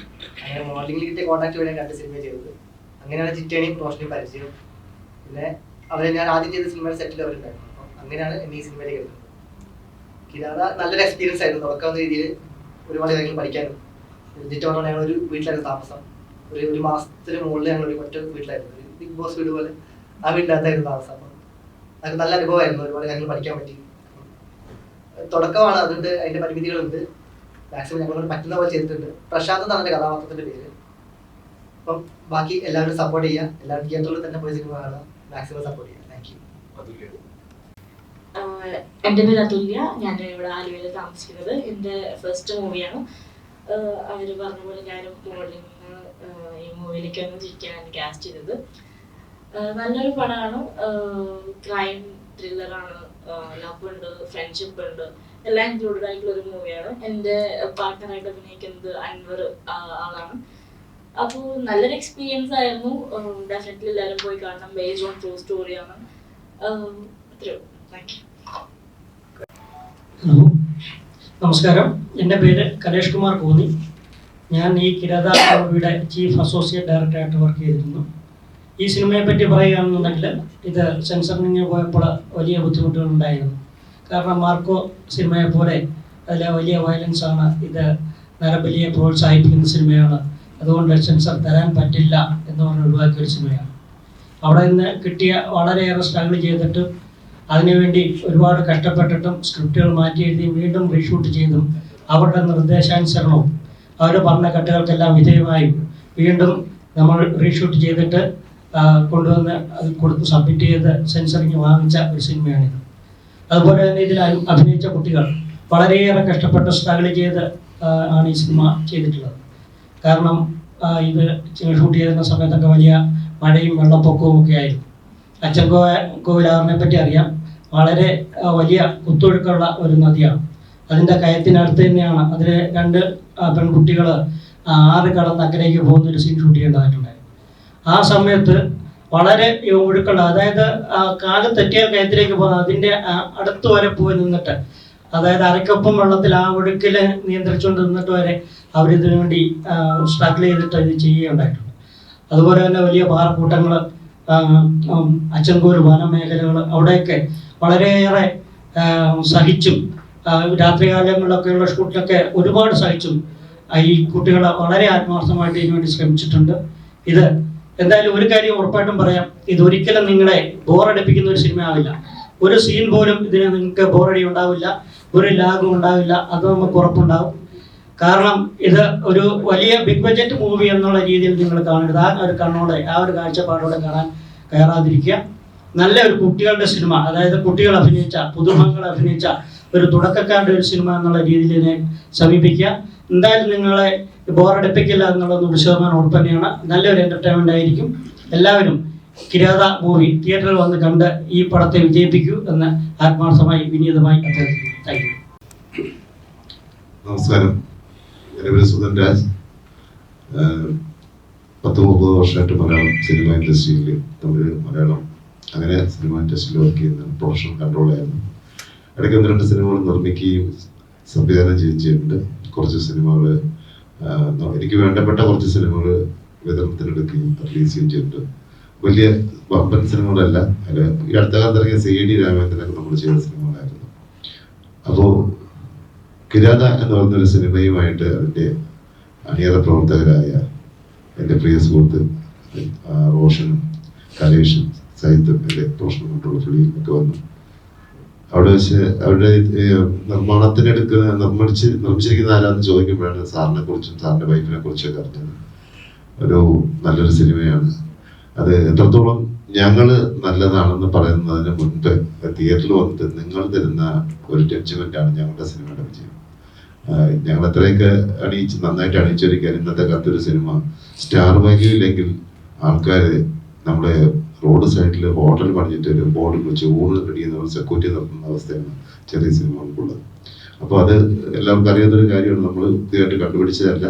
അങ്ങനെ മോഡലിംഗിൽ കിട്ടിയ കോൺടാക്ട് വഴിയാണ് 2 സിനിമ ചെയ്തത്. അങ്ങനെയാണ് ജിറ്റേനെയും റോഷനെയും പരിചയം. പിന്നെ അവരെ ഞാൻ ആദ്യം ചെയ്ത സിനിമയുടെ സെറ്റിൽ അവരുണ്ടായിരുന്നു. അപ്പം അങ്ങനെയാണ് എന്നെ ഈ സിനിമയിലേക്ക് എടുക്കുന്നത്. കിരാത നല്ലൊരു എക്സ്പീരിയൻസ് ആയിരുന്നു. തുടക്കാവുന്ന രീതിയിൽ ഒരുപാട് കാര്യങ്ങൾ പഠിക്കാനും. ജിറ്റ പറഞ്ഞ ഞങ്ങളൊരു വീട്ടിലായിരുന്നു താമസം. ഒരു മാസത്തിന് മുകളിൽ ഞങ്ങൾ ഒരു ഒറ്റ വീട്ടിലായിരുന്നു, ഒരു ബിഗ് ബോസ് വീട് പോലെ ആ വീട്ടിനകത്തായിരുന്നു താമസം. അപ്പം അതൊക്കെ നല്ല അനുഭവമായിരുന്നു, ഒരുപാട് കാര്യങ്ങൾ പഠിക്കാൻ പറ്റി. തുടക്കമാണ്, അതുകൊണ്ട് അതിന്റെ പരിമിതികളുണ്ട്. മാക്സിമം ഞങ്ങളോട് പറ്റുന്ന പോലെ ചെയ്തിട്ടുണ്ട്. പ്രശാന്ത് എന്നാണ് എൻ്റെ കഥാപാത്രത്തിന്റെ പേര്. അപ്പം ബാക്കി എല്ലാവരും സപ്പോർട്ട് ചെയ്യുക, എല്ലാവരും തിയേറ്ററിൽ തന്നെ പോയി സിനിമ കാണുക, മാക്സിമം സപ്പോർട്ട് ചെയ്യുക. Thank you. എൻ്റെ പേര് അതുല്യ, ഞാൻ ഇവിടെ ആലുവയിൽ താമസിക്കുന്നത്. എൻ്റെ ഫസ്റ്റ് മൂവിയാണ്. അവർ പറഞ്ഞ പോലെ ഞാനും മോഡലിംഗ് ഈ മൂവിയിലേക്ക് ഒന്ന് ചിരിക്കാനാണ് കാസ്റ്റ് ചെയ്തത്. നല്ലൊരു പടമാണ്, ക്രൈം ത്രില്ലറാണ്, ലവ് ഉണ്ട്, ഫ്രണ്ട്ഷിപ്പ് ഉണ്ട്, എല്ലാം ഇൻക്ലൂഡഡ് ആയിട്ടുള്ള ഒരു മൂവിയാണ്. എൻ്റെ പാർട്ട്ണറായിട്ട് അഭിനയിക്കുന്നത് അൻവർ ആളാണ്. അപ്പോൾ നല്ലൊരു എക്സ്പീരിയൻസ് ആയിരുന്നു. ഡെഫിനറ്റ്ലി എല്ലാവരും പോയി കാണണം. ബേസ്ഡ് ഓൺ ട്രൂ സ്റ്റോറിയാണ്. അത്രയും. Thank you. ഹലോ, നമസ്കാരം. എൻ്റെ പേര് കലേഷ് കുമാർ കോന്നി. ഞാൻ ഈ കിരാത മൂവിയുടെ ചീഫ് അസോസിയേറ്റ് ഡയറക്ടറായിട്ട് വർക്ക് ചെയ്തിരുന്നു. ഈ സിനിമയെ പറ്റി പറയുകയാണെന്നുണ്ടെങ്കിൽ ഇത് സെൻസറിങ്ങിന് പോയപ്പോൾ വലിയ ബുദ്ധിമുട്ടുകളുണ്ടായിരുന്നു. കാരണം മാർക്കോ സിനിമയെ പോലെ അതിലെ വലിയ വയലൻസ് ആണ്. ഇത് നരബലിയെ പ്രോത്സാഹിപ്പിക്കുന്ന സിനിമയാണ്. അതുകൊണ്ട് സെൻസർ തരാൻ പറ്റില്ല എന്ന് പറഞ്ഞ് ഒഴിവാക്കിയൊരു സിനിമയാണ്. അവിടെ നിന്ന് കിട്ടിയ വളരെയേറെ സ്ട്രഗിൾ ചെയ്തിട്ട് അതിനുവേണ്ടി ഒരുപാട് കഷ്ടപ്പെട്ടിട്ടും സ്ക്രിപ്റ്റുകൾ മാറ്റി എഴുതി വീണ്ടും റീഷൂട്ട് ചെയ്തും അവരുടെ നിർദ്ദേശാനുസരണവും അവർ പറഞ്ഞ കട്ടുകൾക്കെല്ലാം വിധേയമായും വീണ്ടും നമ്മൾ റീഷൂട്ട് ചെയ്തിട്ട് കൊണ്ടുവന്ന് അത് കൊടുത്ത് സബ്മിറ്റ് ചെയ്ത് സെൻസറിങ് വാങ്ങിച്ച ഒരു സിനിമയാണിത്. അതുപോലെ തന്നെ ഇതിൽ അഭിനയിച്ച കുട്ടികൾ വളരെയേറെ കഷ്ടപ്പെട്ട് സ്ട്രഗിൾ ചെയ്ത് ആണ് ഈ സിനിമ ചെയ്തിട്ടുള്ളത്. കാരണം ഇത് ഷൂട്ട് ചെയ്തിരുന്ന സമയത്തൊക്കെ വലിയ മഴയും വെള്ളപ്പൊക്കവും ഒക്കെ ആയിരുന്നു. അച്ചൻകോവിലാറിനെ പറ്റി അറിയാം. വളരെ വലിയ കുത്തൊഴുക്കുള്ള ഒരു നദിയാണ്. അതിൻ്റെ കയത്തിനടുത്ത് തന്നെയാണ് അതിൽ 2 പെൺകുട്ടികൾ 6 കടന്ന് അക്കരയ്ക്ക് പോകുന്ന ഒരു സീൻ ഷൂട്ട് ചെയ്യേണ്ടതായിട്ടുണ്ടായിരുന്നു. ആ സമയത്ത് വളരെ ഒഴുക്കുള്ള, അതായത് കാല് തെറ്റിയാൽ കയത്തിലേക്ക് പോകുന്നത് അതിൻ്റെ അടുത്ത് വരെ പോയി നിന്നിട്ട്, അതായത് അരക്കൊപ്പം വെള്ളത്തിൽ ആ ഒഴുക്കിൽ നിയന്ത്രിച്ചുകൊണ്ട് നിന്നിട്ട് വരെ അവരിതിനു വേണ്ടി സ്ട്രഗിൾ ചെയ്തിട്ട് ഇത് ചെയ്യുകയുണ്ടായിട്ടുണ്ട്. അതുപോലെ തന്നെ വലിയ പാറക്കൂട്ടങ്ങൾ, അച്ചൻകോര് വനമേഖലകൾ, അവിടെയൊക്കെ വളരെയേറെ സഹിച്ചും രാത്രികാലങ്ങളിലൊക്കെയുള്ള ഷൂട്ടിലൊക്കെ ഒരുപാട് സഹിച്ചും ഈ കുട്ടികൾ വളരെ ആത്മാർത്ഥമായിട്ട് ഇതിനു വേണ്ടി ശ്രമിച്ചിട്ടുണ്ട്. ഇത് എന്തായാലും ഒരു കാര്യം ഉറപ്പായിട്ടും പറയാം, ഇതൊരിക്കലും നിങ്ങളെ ബോറടിപ്പിക്കുന്ന ഒരു സിനിമ ആവില്ല. ഒരു സീൻ പോലും ഇതിന് നിങ്ങൾക്ക് ബോറടി ഉണ്ടാവില്ല, ഒരു ലാഗും ഉണ്ടാവില്ല. അത് നമുക്ക് ഉറപ്പുണ്ടാവും. കാരണം ഇത് ഒരു വലിയ ബിഗ് ബഡ്ജറ്റ് മൂവി എന്നുള്ള രീതിയിൽ നിങ്ങൾ കാണരുത്. ആ ഒരു കണ്ണോടെ, ആ ഒരു കാഴ്ചപ്പാടോടെ കാണാൻ കയറാതിരിക്കുക. നല്ല ഒരു കുട്ടികളുടെ സിനിമ, അതായത് കുട്ടികൾ അഭിനയിച്ച, പുതുമുഖങ്ങൾ അഭിനയിച്ച ഒരു തുടക്കക്കാരുടെ ഒരു സിനിമ എന്നുള്ള രീതിയിൽ ഇതിനെ സമീപിക്കുക. എന്തായാലും നിങ്ങളെ ബോറടിപ്പിക്കില്ല എന്നുള്ളത് 100% ഉറപ്പ് തന്നെയാണ്. നല്ലൊരു എന്റർടൈൻമെന്റ് ആയിരിക്കും. എല്ലാവരും കിരാത മൂവി തിയേറ്ററിൽ വന്ന് കണ്ട് ഈ പടത്തെ വിജയിപ്പിക്കൂ എന്ന് ആത്മാർത്ഥമായി വിനീതമായി അഭ്യർത്ഥിക്കുന്നു. Thank you. നമസ്കാരം. എൻ്റെ പേര് സുധൻ രാജ്. 30 വർഷമായിട്ട് മലയാളം സിനിമ ഇൻഡസ്ട്രിയിൽ, തമിഴ്, മലയാളം അങ്ങനെ സിനിമ ഇൻഡസ്ട്രിയിൽ വർക്ക് ചെയ്യുന്ന പ്രൊഫഷണൽ കൺട്രോളായിരുന്നു. ഇടയ്ക്ക് 1-2 സിനിമകൾ നിർമ്മിക്കുകയും സംവിധാനം ചെയ്യുകയും ചെയ്തിട്ടുണ്ട്. കുറച്ച് സിനിമകൾ എനിക്ക് വേണ്ടപ്പെട്ട കുറച്ച് സിനിമകൾ വിതരണത്തിനെടുക്കുകയും റിലീസ് ചെയ്യുകയും ചെയ്തിട്ടുണ്ട്. വലിയ വമ്പൻ സിനിമകളല്ല. അതിൽ ഈ അടുത്ത കാലത്ത് ഇറങ്ങിയ CID രാമേന്ദ്രനൊക്കെ നമ്മൾ ചെയ്ത സിനിമകളായിരുന്നു. അപ്പോൾ കിരാത എന്ന് പറഞ്ഞൊരു സിനിമയുമായിട്ട് അതിൻ്റെ അണിയറ പ്രവർത്തകരായ എൻ്റെ പ്രിയ സുഹൃത്ത് റോഷനും കലേഷും സഹിത്തും എൻ്റെ പ്രൊഫഷണൽ കൺട്രോൾ പുള്ളിയും ഒക്കെ വന്നു. അവിടെ വെച്ച് അവരുടെ നിർമ്മിച്ചിരിക്കുന്ന ആരാന്ന് ചോദിക്കുമ്പോഴാണ് സാറിനെ കുറിച്ചും സാറിൻ്റെ വൈഫിനെ കുറിച്ചൊക്കെ അറിഞ്ഞത്. ഒരു നല്ലൊരു സിനിമയാണ്. അത് എത്രത്തോളം ഞങ്ങൾ നല്ലതാണെന്ന് പറയുന്നതിന് മുൻപ് തിയേറ്ററിൽ വന്നിട്ട് നിങ്ങൾ തരുന്ന ഒരു ജഡ്ജ്മെൻ്റാണ് ഞങ്ങളുടെ സിനിമയുടെ വിജയം. ഞങ്ങൾ എത്രയൊക്കെ നന്നായിട്ട് അണിയിച്ചൊരുക്കാൻ ഇന്നത്തെ കാലത്തൊരു സിനിമ സ്റ്റാർ വാല്യൂ ഇല്ലെങ്കിൽ ആൾക്കാർ നമ്മുടെ റോഡ് സൈഡിൽ ഹോട്ടൽ പണിഞ്ഞിട്ട് ഒരു ബോർഡിൽ വെച്ച് ഊണ് റെഡിയുന്ന സെക്യൂരിറ്റി നടത്തുന്ന അവസ്ഥയാണ് ചെറിയ സിനിമകൾക്കുള്ളത്. അപ്പോൾ അത് എല്ലാവർക്കും അറിയാത്തൊരു കാര്യമാണ്, നമ്മൾ പുതിയതായിട്ട് കണ്ടുപിടിച്ചതല്ല.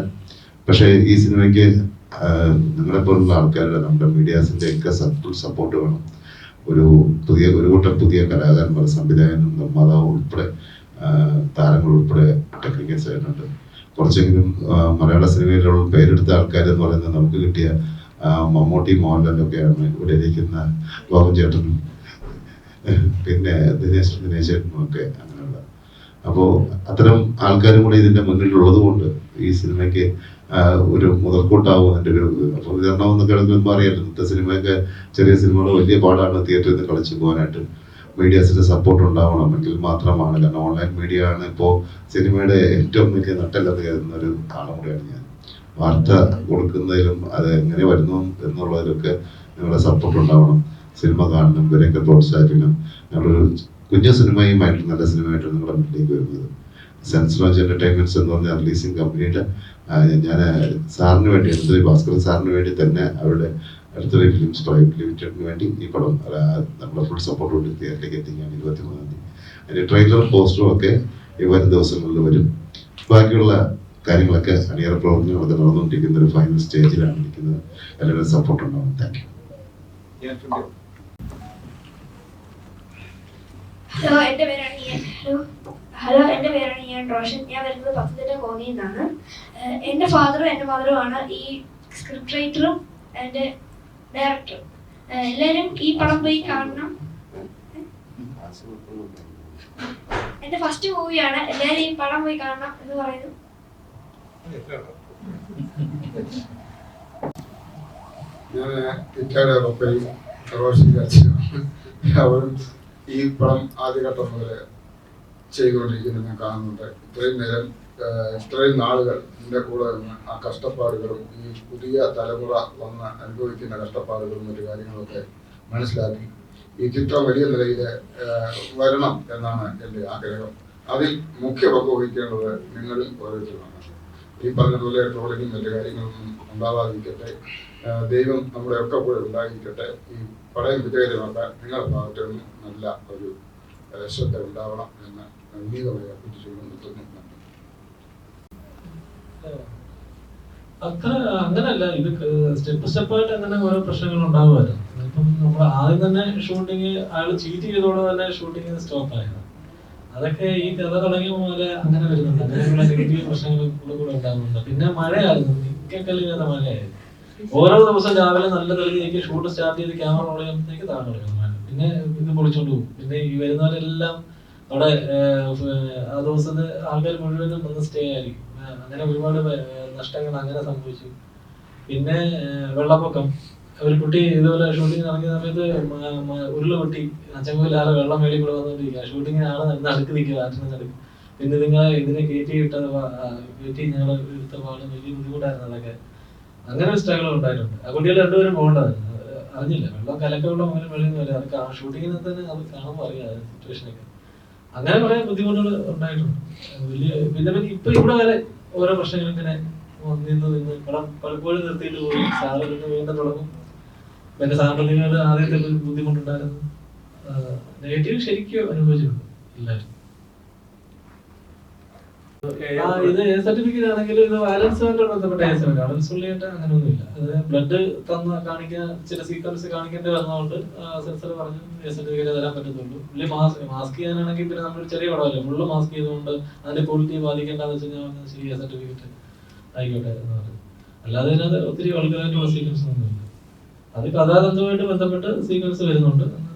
പക്ഷേ ഈ സിനിമയ്ക്ക് നിങ്ങളെപ്പോലുള്ള ആൾക്കാരുടെ, നമ്മുടെ മീഡിയാസിൻ്റെ ഒക്കെ ഫുൾ സപ്പോർട്ട് വേണം. ഒരു കൂട്ടം പുതിയ കലാകാരന്മാർ, സംവിധായകനും നിർമ്മാതാവും ഉൾപ്പെടെ, താരങ്ങൾ ഉൾപ്പെടെ ടെക്നിക്കൽ സൈഡിലുണ്ട്. കുറച്ചെങ്കിലും മലയാള സിനിമയിലുള്ള പേരെടുത്ത ആൾക്കാർ എന്ന് പറയുന്നത് നമുക്ക് കിട്ടിയ മമ്മൂട്ടി, മോഹൻലാലൊക്കെയാണ്. ഇവിടെ ഇരിക്കുന്ന ഗോപൻ ചേട്ടനും പിന്നെ ദിനേശ് ചേട്ടനും ഒക്കെ അങ്ങനെയുള്ള. അപ്പോൾ അത്തരം ആൾക്കാരും കൂടെ ഇതിൻ്റെ മുന്നിലുള്ളത് കൊണ്ട് ഈ സിനിമയ്ക്ക് ഒരു മുതൽക്കൂട്ടാവും എൻ്റെ ഒരു പ്രതികരണം എന്നൊക്കെ എടുക്കുമ്പോൾ അറിയാലോ, ഇന്നത്തെ സിനിമയൊക്കെ ചെറിയ സിനിമകൾ വലിയ പാടാണ് തിയേറ്ററിൽ നിന്ന് കളിച്ചു പോകാനായിട്ട്. മീഡിയാസിന്റെ സപ്പോർട്ട് ഉണ്ടാവണമെങ്കിൽ മാത്രമാണ്. കാരണം ഓൺലൈൻ മീഡിയ ആണ് ഇപ്പോൾ സിനിമയുടെ ഏറ്റവും വലിയ നട്ടെല്ലെന്ന് കരുതുന്ന ഒരു ആളും കൂടെയാണ് ഞാൻ. വാർത്ത കൊടുക്കുന്നതിലും അത് എങ്ങനെ വരുന്നു എന്നുള്ളതിലൊക്കെ നിങ്ങളുടെ സപ്പോർട്ട് ഉണ്ടാവണം. സിനിമ കാണണം, ഇവരെയൊക്കെ പ്രോത്സാഹിപ്പിക്കണം. ഞങ്ങളൊരു കുഞ്ഞു സിനിമയുമായിട്ട് നല്ല സിനിമയായിട്ട് നിങ്ങളുടെ മുന്നിലേക്ക് വരുന്നത്. സെൻസ് ലോഞ്ച് എന്റർടൈൻമെന്റ്സ് എന്ന് പറഞ്ഞ റിലീസിംഗ് കമ്പനിയുടെ ഞാൻ സാറിന് വേണ്ടി, അടുത്തൊരു ഭാസ്കരൻ സാറിന് വേണ്ടി തന്നെ അവരുടെ അടുത്തൊരു ഫിലിംസ് പ്രൈവറ്റ് ലിമിറ്റഡിന് വേണ്ടി ഈ പടം നമ്മളെ ഫുൾ സപ്പോർട്ട് കൊണ്ട് തിയേറ്ററിലേക്ക് എത്തിക്കുകയാണ് 23-ാം തീയതി. അതിൻ്റെ ട്രെയിലറും പോസ്റ്ററും ഒക്കെ ഈ വരും ദിവസങ്ങളിൽ വരും. ബാക്കിയുള്ള കാര്യങ്ങളൊക്കെ അണിയറ പ്രവർത്തനങ്ങളൊക്കെ നടന്നുകൊണ്ടിരിക്കുന്ന ഒരു ഫൈനൽ സ്റ്റേജിലാണ് ഇരിക്കുന്നത്. എല്ലാവരും സപ്പോർട്ട് ഉണ്ടാവും. Thank you. ഹലോ, എൻ്റെ പേരാണ് ഞാൻ റോഷൻ. ഞാൻ വരുന്നത് പത്തനംതിട്ട കോന്നിയിൽ നിന്നാണ്. എൻ്റെ ഫാദറും എൻ്റെ മദറുമാണ് ഈ സ്ക്രിപ്റ്റ് റൈറ്ററും എൻ്റെ ഡയറക്ടറും. എല്ലാവരും ഈ പടം പോയി കാണണം. എൻ്റെ ഫസ്റ്റ് മൂവിയാണ്. എല്ലാവരും ഈ പടം പോയി കാണണം എന്ന് പറയുന്നു. ഞാൻ ഇറ്റാലിയ റോപ്പയും റോഷൻ കാച്ചിയാണ്. അവരും ഈ പടം ആദ്യഘട്ടം മുതൽ ചെയ്തുകൊണ്ടിരിക്കുന്നത് ഞാൻ കാണുന്നുണ്ട്. ഇത്രയും നേരം ഇത്രയും നാളുകൾ എൻ്റെ കൂടെ നിന്ന് ആ കഷ്ടപ്പാടുകളും ഈ പുതിയ തലമുറ വന്ന് അനുഭവിക്കുന്ന കഷ്ടപ്പാടുകളും മറ്റു കാര്യങ്ങളൊക്കെ മനസ്സിലാക്കി ഈ ചിത്രം വലിയ നിലയിൽ വരണം എന്നാണ് എൻ്റെ ആഗ്രഹം. അതിൽ മുഖ്യ പങ്ക് വഹിക്കേണ്ടത് നിങ്ങളിൽ ഓരോരുത്തരുമാണ്. ഈ പറഞ്ഞതുപോലെ ട്രോളിങ്ങും മറ്റു കാര്യങ്ങളൊന്നും ഉണ്ടാവാതിരിക്കട്ടെ. ദൈവം നമ്മുടെ ഒക്കെ കൂടെ ഉണ്ടായിരിക്കട്ടെ. ഈ പടയം വിജയകരമാക്കാൻ നിങ്ങളുടെ ഭാഗത്തു നിന്നും നല്ല ഒരു ശ്രദ്ധ ഉണ്ടാവണം എന്ന് ഉന്നീതമായി അഭ്യർത്ഥിച്ചുകൊണ്ട് നിർത്തുന്നു. അത്ര അങ്ങനല്ല, ഇത് സ്റ്റെപ്പ് സ്റ്റെപ്പായിട്ട് അങ്ങനെ ഓരോ പ്രശ്നങ്ങൾ ഉണ്ടാവുമായിരുന്നു. ഇപ്പം നമ്മൾ ആദ്യം തന്നെ ഷൂട്ടിങ് അയാൾ ചീറ്റ് ചെയ്തോടെ തന്നെ ഷൂട്ടിങ് സ്റ്റോപ്പ് ആയത്. അതൊക്കെ ഈ കഥ തുടങ്ങിയ പോലെ അങ്ങനെ വരുന്നുണ്ട്. അങ്ങനെയുള്ള നെഗറ്റീവ് പ്രശ്നങ്ങൾ കൂടെ ഉണ്ടാകുന്നുണ്ട്. പിന്നെ മഴയായിരുന്നു, മിക്കക്കല്ലില്ലാത്ത മഴയായിരുന്നു. ഓരോ ദിവസം രാവിലെ നല്ല തെളിഞ്ഞേക്ക് ഷൂട്ട് സ്റ്റാർട്ട് ചെയ്ത് ക്യാമറ റോൾ ചെയ്യുമ്പോഴത്തേക്ക് താഴെ തുടങ്ങും മഴ. പിന്നെ ഇത് പൊളിച്ചോണ്ട് പോകും. പിന്നെ ഈ വരുന്നവരെല്ലാം അവിടെ ആ ദിവസത്തെ ആൾക്കാർ മുഴുവനും വന്ന് സ്റ്റേ ആയിരിക്കും. അങ്ങനെ ഒരുപാട് നഷ്ടങ്ങൾ അങ്ങനെ സംഭവിച്ചു. പിന്നെ വെള്ളപ്പൊക്കം, ഒരു കുട്ടി ഇതുപോലെ ഷൂട്ടിങ് നടക്കുന്ന സമയത്ത് ഉരുള് പൊട്ടി അച്ചൻകോയിലാറ് വെള്ളം മേളിൽ കൂടെ വന്നുകൊണ്ടിരിക്കുക. ഷൂട്ടിങ്ങിന് ആള് നടുക്ക് നിൽക്കുക, ആറ്റിന് നടുക്ക്. പിന്നെ ഇതിനെ കയറ്റി ഞങ്ങൾ എടുത്ത പാട് വലിയ ബുദ്ധിമുട്ടായിരുന്നു. അതൊക്കെ അങ്ങനെ ഒരു സ്ട്രഗിൾ ഉണ്ടായിട്ടുണ്ട്. ആ കുട്ടികൾ രണ്ടുപേരും പോകേണ്ടതായിരുന്നു, അറിഞ്ഞില്ല. വെള്ളം കലക്കമുള്ള മുന്നിൽ വെളിയിൽ നിന്ന് വരിക. അതൊക്കെ ആ ഷൂട്ടിങ്ങിന് തന്നെ അത് കാണുമ്പോൾ അറിയാം സിറ്റുവേഷനൊക്കെ. അങ്ങനെ കുറെ ബുദ്ധിമുട്ടുകൾ ഉണ്ടായിട്ടുണ്ട്. വലിയ പിന്നെ ഇപ്പൊ ഇവിടെ വരെ ഓരോ പ്രശ്നങ്ങൾ ഇങ്ങനെ നിന്ന് പടം പലപ്പോഴും നിർത്തിയിട്ട് പോയി. സാറ് പിന്നെ വീണ്ടും തുടങ്ങും. പിന്നെ സാമ്പത്തികമായിട്ട് ആദ്യത്തെ ബുദ്ധിമുട്ടുണ്ടായിരുന്നു. നെഗറ്റീവ് ശരിക്കും അനുഭവിച്ചിട്ടുണ്ട് എല്ലാവരും. ഇത് എ സർട്ടിഫിക്കറ്റ് ആണെങ്കിൽ ഇത് വയലൻസുമായിട്ട് ബന്ധപ്പെട്ട എ സർട്ടിഫിക്കറ്റ്. വയലൻസ് ഉള്ളിയായിട്ട് അങ്ങനെയൊന്നുമില്ല. അത് ബ്ലഡ് കാണിക്കാൻ ചില സീക്വൻസ് കാണിക്കേണ്ടി വരുന്നതുകൊണ്ട് സെൻസർ പറഞ്ഞു എ സർട്ടിഫിക്കറ്റ് തരാൻ പറ്റത്തുള്ളൂ. പുള്ളി മാസ്ക് ചെയ്യാനാണെങ്കിൽ പിന്നെ നമ്മൾ ചെറിയ പടമല്ലേ, ഫുള്ള് മാസ്ക് ചെയ്തുകൊണ്ട് അതിന്റെ ക്വാളിറ്റി ബാധിക്കേണ്ടെന്ന് വെച്ച് കഴിഞ്ഞാൽ ശരി എ സർട്ടിഫിക്കറ്റ് ആയിക്കോട്ടെ എന്ന് പറഞ്ഞു. അല്ലാതെ അതിനകത്ത് ഒത്തിരി വൾഗറായിട്ടുള്ള സീക്വൻസ് ഒന്നുമില്ല. അത് കഥാതന്തുമായിട്ട് ബന്ധപ്പെട്ട് സീക്വൻസ് വരുന്നുണ്ട്.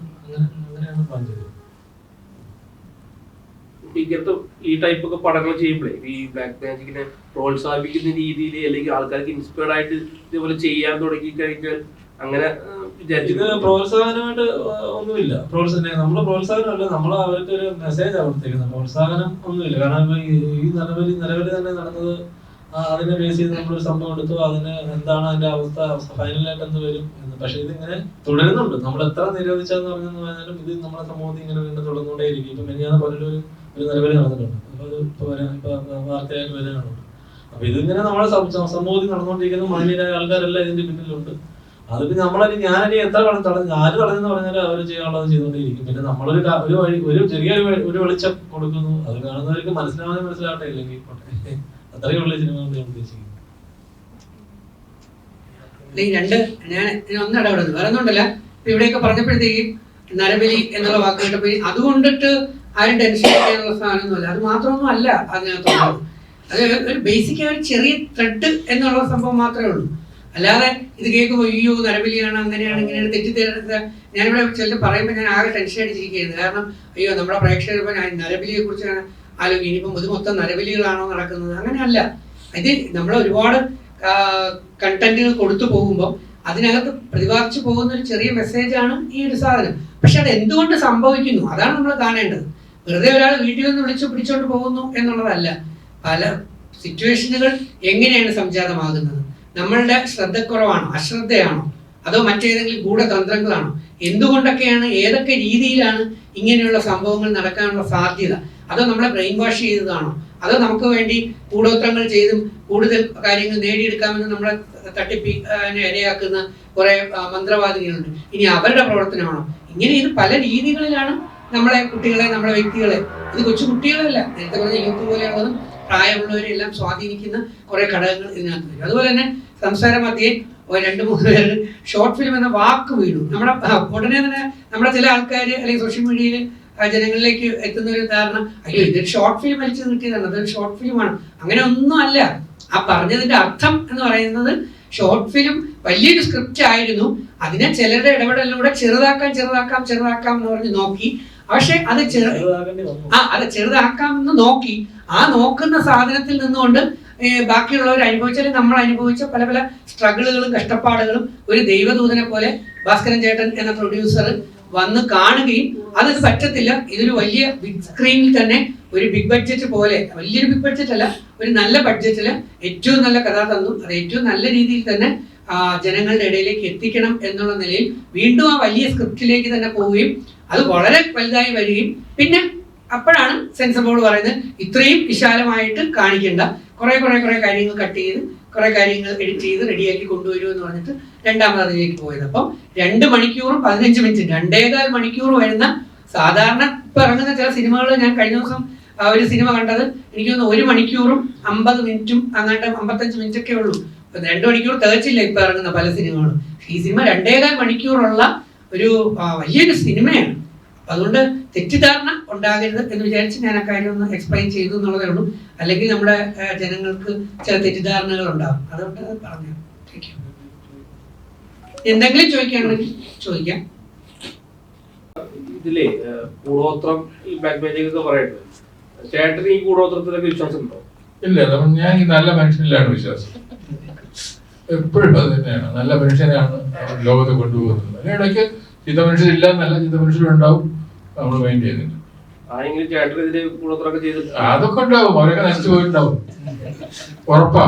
അങ്ങനെയാണ് പ്ലാൻ ചെയ്തത്. ഇങ്ങനത്തെ ഈ ടൈപ്പ് ഒക്കെ പടങ്ങൾ ചെയ്യുമ്പോഴേ ഈ ബ്ലാക്ക് മാജിക്കിനെ പ്രോത്സാഹിപ്പിക്കുന്ന രീതിയിൽ അല്ലെങ്കിൽ ആൾക്കാർക്ക് ഇൻസ്പയർഡ് ആയിട്ട് ഇതേപോലെ ചെയ്യാൻ തുടങ്ങി കഴിഞ്ഞാൽ അങ്ങനെ ഇത് പ്രോത്സാഹനമായിട്ട് ഒന്നുമില്ല. നമ്മള് പ്രോത്സാഹനമല്ല, നമ്മൾ അവർക്ക് ഒരു മെസ്സേജ് കൊടുത്തേക്കുന്നത്. പ്രോത്സാഹനം ഒന്നുമില്ല. കാരണം ഇപ്പൊ ഈ നിലവിൽ തന്നെ നടന്നത് അതിനെ ബേസ് ചെയ്ത് നമ്മളൊരു സംഭവം എടുത്തു. അതിന് എന്താണ് അതിന്റെ അവസ്ഥ, ഫൈനലായിട്ട് എന്ത് വരും എന്ന്. പക്ഷെ ഇതിങ്ങനെ തുടരുന്നുണ്ട്. നമ്മൾ എത്ര നിരോധിച്ചെന്ന് പറഞ്ഞെന്ന് പറഞ്ഞാലും ഇത് നമ്മുടെ സമൂഹത്തിൽ ഇങ്ങനെ വീണ്ടും തുടർന്നുകൊണ്ടേയിരിക്കും. ഇപ്പൊ മെനിയാന്ന് പറഞ്ഞൊരു നിലവിൽ നടന്നിട്ടുണ്ട്. അപ്പൊ അത് ഇപ്പൊ വാർത്തയായിട്ട് വരാനുണ്ട്. അപ്പൊ ഇതിങ്ങനെ നമ്മുടെ സമൂഹത്തിൽ നടന്നുകൊണ്ടിരിക്കുന്ന മാന്യരായ ആൾക്കാരെല്ലാം ഇതിന്റെ പിന്നിലുണ്ട്. അതിപ്പോ ഞാനനി എത്ര ആര് തടഞ്ഞെന്ന് പറഞ്ഞാലും അവർ ചെയ്യാനുള്ളത് ചെയ്തുകൊണ്ടേയിരിക്കും. പിന്നെ നമ്മളൊരു ഒരു ചെറിയ ഒരു വെളിച്ചം കൊടുക്കുന്നു. അത് കാണുന്നവർക്ക് മനസ്സിലാവട്ടെ, ഇല്ലെങ്കിൽ അത്രയേ ഉള്ളൂ സിനിമ കൊണ്ട് ഞാൻ ഉദ്ദേശിക്കുന്നത്. ഞാൻ ഒന്ന് ഇടപെടുന്നു, വേറെ ഒന്നുണ്ടല്ല. ഇവിടെയൊക്കെ പറഞ്ഞപ്പോഴത്തേക്കും നരബലി എന്നുള്ള വാക്ക് കേട്ടപ്പോൾ അതുകൊണ്ടിട്ട് ആരും ടെൻഷൻ ചെയ്യാനുള്ള സാധനമൊന്നുമല്ല. അത് മാത്രമൊന്നും അല്ല അതിനകത്തുള്ളത്. അത് ഒരു ബേസിക് ഒരു ചെറിയ ത്രെഡ് എന്നുള്ള സംഭവം മാത്രമേ ഉള്ളൂ. അല്ലാതെ ഇത് കേൾക്കുമ്പോൾ അയ്യോ നരബലിയാണ് അങ്ങനെയാണ് ഇങ്ങനെയാണ് തെറ്റിദ്ധരിച്ച ഞാനിവിടെ ചിലർ പറയുമ്പോൾ ഞാൻ ആകെ ടെൻഷൻ അടിച്ചിരിക്കുകയായിരുന്നു. കാരണം അയ്യോ നമ്മുടെ പ്രേക്ഷകർ ഇപ്പോൾ ഞാൻ നരബലിയെ കുറിച്ചാണ് ആലോചിക്കും. ഇനിയിപ്പം ഇത് മൊത്തം നരബലികളാണോ നടക്കുന്നത്? അങ്ങനെയല്ല. ഇത് നമ്മൾ ഒരുപാട് കണ്ടന്റുകൾ കൊടുത്തു പോകുമ്പോൾ അതിനകത്ത് പ്രതിപാദിച്ചു പോകുന്ന ഒരു ചെറിയ മെസ്സേജാണ് ഈ ഒരു സാധനം. പക്ഷെ അത് എന്തുകൊണ്ട് സംഭവിക്കുന്നു അതാണ് നമ്മൾ കാണേണ്ടത്. വെറുതെ ഒരാൾ വീട്ടിൽ നിന്ന് വിളിച്ചു പിടിച്ചുകൊണ്ട് പോകുന്നു എന്നുള്ളതല്ല. പല സിറ്റുവേഷനുകൾ എങ്ങനെയാണ് സംജാതമാകുന്നത്? നമ്മളുടെ ശ്രദ്ധക്കുറവാണോ, അശ്രദ്ധയാണോ, അതോ മറ്റേതെങ്കിലും ഗൂഢതന്ത്രങ്ങളാണോ? എന്തുകൊണ്ടൊക്കെയാണ്, ഏതൊക്കെ രീതിയിലാണ് ഇങ്ങനെയുള്ള സംഭവങ്ങൾ നടക്കാനുള്ള സാധ്യത? അതോ നമ്മളെ ബ്രെയിൻ വാഷ് ചെയ്തതാണോ? അതോ നമുക്ക് വേണ്ടി കൂടോത്രങ്ങൾ ചെയ്തും കൂടുതൽ കാര്യങ്ങൾ നേടിയെടുക്കാമെന്ന് നമ്മളെ ഇരയാക്കുന്ന കുറെ മന്ത്രവാദികളുണ്ട്. ഇനി അവരുടെ പ്രവർത്തനമാണോ? ഇങ്ങനെ ഇത് പല രീതികളിലാണ് നമ്മളെ കുട്ടികളെ, നമ്മളെ വ്യക്തികളെ, ഇത് കൊച്ചു കുട്ടികളല്ല, നേരത്തെ പറഞ്ഞ യൂത്ത് പോലെയുള്ളതും പ്രായമുള്ളവരെല്ലാം സ്വാധീനിക്കുന്ന കുറെ ഘടകങ്ങൾ ഇതിനകത്ത് വരും. അതുപോലെ തന്നെ സംസാര മധ്യേ 2-3 പേര് ഷോർട്ട് ഫിലിം എന്ന വാക്ക് വീണു. നമ്മുടെ ഉടനെ തന്നെ നമ്മുടെ ചില ആൾക്കാർ അല്ലെങ്കിൽ സോഷ്യൽ മീഡിയയിൽ ജനങ്ങളിലേക്ക് എത്തുന്ന ഒരു ധാരണ, അയ്യോ ഇതൊരു ഷോർട്ട് ഫിലിം വലിച്ചു കിട്ടിയതാണ്, അതൊരു ഷോർട്ട് ഫിലിമാണ്. അങ്ങനെ ഒന്നും അല്ല. ആ പറഞ്ഞതിന്റെ അർത്ഥം എന്ന് പറയുന്നത് ഷോർട്ട് ഫിലിം വലിയൊരു സ്ക്രിപ്റ്റ് ആയിരുന്നു, അതിനെ ചിലരുടെ ഇടപെടലിലൂടെ ചെറുതാക്കാം എന്ന് പറഞ്ഞ് നോക്കി. പക്ഷെ അത് ചെറുതാക്കാം എന്ന് നോക്കി. ആ നോക്കുന്ന സാധനത്തിൽ നിന്നുകൊണ്ട് ബാക്കിയുള്ളവർ അനുഭവിച്ചാലും നമ്മൾ അനുഭവിച്ച പല പല സ്ട്രഗിളുകളും കഷ്ടപ്പാടുകളും ഒരു ദൈവദൂതനെ പോലെ ഭാസ്കരൻ ചേട്ടൻ എന്ന പ്രൊഡ്യൂസർ വന്ന് കാണുകയും അത് പറ്റത്തില്ല, ഇതൊരു വലിയ ബിഗ് സ്ക്രീനിൽ തന്നെ ഒരു ബിഗ് ബഡ്ജറ്റ് പോലെ, വലിയൊരു ബിഗ് ബഡ്ജറ്റ് അല്ല, ഒരു നല്ല ബഡ്ജറ്റില് ഏറ്റവും നല്ല കഥ തന്നു, അത് ഏറ്റവും നല്ല രീതിയിൽ തന്നെ ജനങ്ങളുടെ ഇടയിലേക്ക് എത്തിക്കണം എന്നുള്ള നിലയിൽ വീണ്ടും ആ വലിയ സ്ക്രിപ്റ്റിലേക്ക് തന്നെ പോവുകയും അത് വളരെ വലുതായി വരികയും പിന്നെ അപ്പോഴാണ് സെൻസർ ബോർഡ് പറയുന്നത് ഇത്രയും വിശാലമായിട്ട് കാണിക്കേണ്ട, കുറെ കാര്യങ്ങൾ കട്ട് ചെയ്ത് കുറെ കാര്യങ്ങൾ എഡിറ്റ് ചെയ്ത് റെഡിയാക്കി കൊണ്ടുവരൂ എന്ന് പറഞ്ഞിട്ട് രണ്ടാമത് അതിലേക്ക് പോയത്. അപ്പം 2 മണിക്കൂറും 15 മിനിറ്റ് 2.25 മണിക്കൂർ വരുന്ന സാധാരണ ഇപ്പൊ ഇറങ്ങുന്ന ചില സിനിമകൾ, ഞാൻ കഴിഞ്ഞ ദിവസം ഒരു സിനിമ കണ്ടത് എനിക്ക് തോന്നുന്നു 1 മണിക്കൂറും 50 മിനിറ്റും അങ്ങാണ്ട് 55 മിനിറ്റ് ഒക്കെ ഉള്ളൂ. 2 മണിക്കൂർ തികച്ചില്ല ഇപ്പൊ ഇറങ്ങുന്ന പല സിനിമകളും. ഈ സിനിമ 2.25 മണിക്കൂറുള്ള ഒരു വലിയൊരു സിനിമയാണ്. അതുകൊണ്ട് തെറ്റിദ്ധാരണ ഉണ്ടാകരുത് എന്ന് വിചാരിച്ച് ഞാൻ ആ കാര്യം ഒന്ന് എക്സ്പ്ലെയിൻ ചെയ്തു എന്നുള്ളതേ ഉള്ളൂ. അല്ലെങ്കിൽ നമ്മുടെ ജനങ്ങൾക്ക് ചില തെറ്റിദ്ധാരണകൾ ഉണ്ടാകും, അതുകൊണ്ട് പറഞ്ഞു. എന്തെങ്കിലും ചോദിക്കുകയാണെങ്കിൽ ചോദിക്കാം. ഇതിലേ കൂടോത്രം ഈ ബാക്ക് പേജ് ഒക്കെ പറയുന്നത്, ചേട്ടന് ഈ കൂടോത്രത്തിലൊക്കെ വിശ്വാസം ഉണ്ടോ? ഇല്ല, ഞാൻ ഈ നല്ല മനുഷ്യനിലാണ് വിശ്വാസം. എപ്പോഴും അത് തന്നെയാണ്, നല്ല മനുഷ്യനെയാണ് ലോകത്തെ കൊണ്ടുപോകുന്നത്. അതിനിടയ്ക്ക് ചീത്ത മനുഷ്യരില്ല എന്നല്ല, ചീത്ത മനുഷ്യരുണ്ടാവും, നമ്മൾ മൈൻഡ് ചെയ്യുന്നില്ല. അതൊക്കെ ഉണ്ടാവും, അവരൊക്കെ നശിച്ചു പോയിട്ടുണ്ടാവും, ഉറപ്പാ.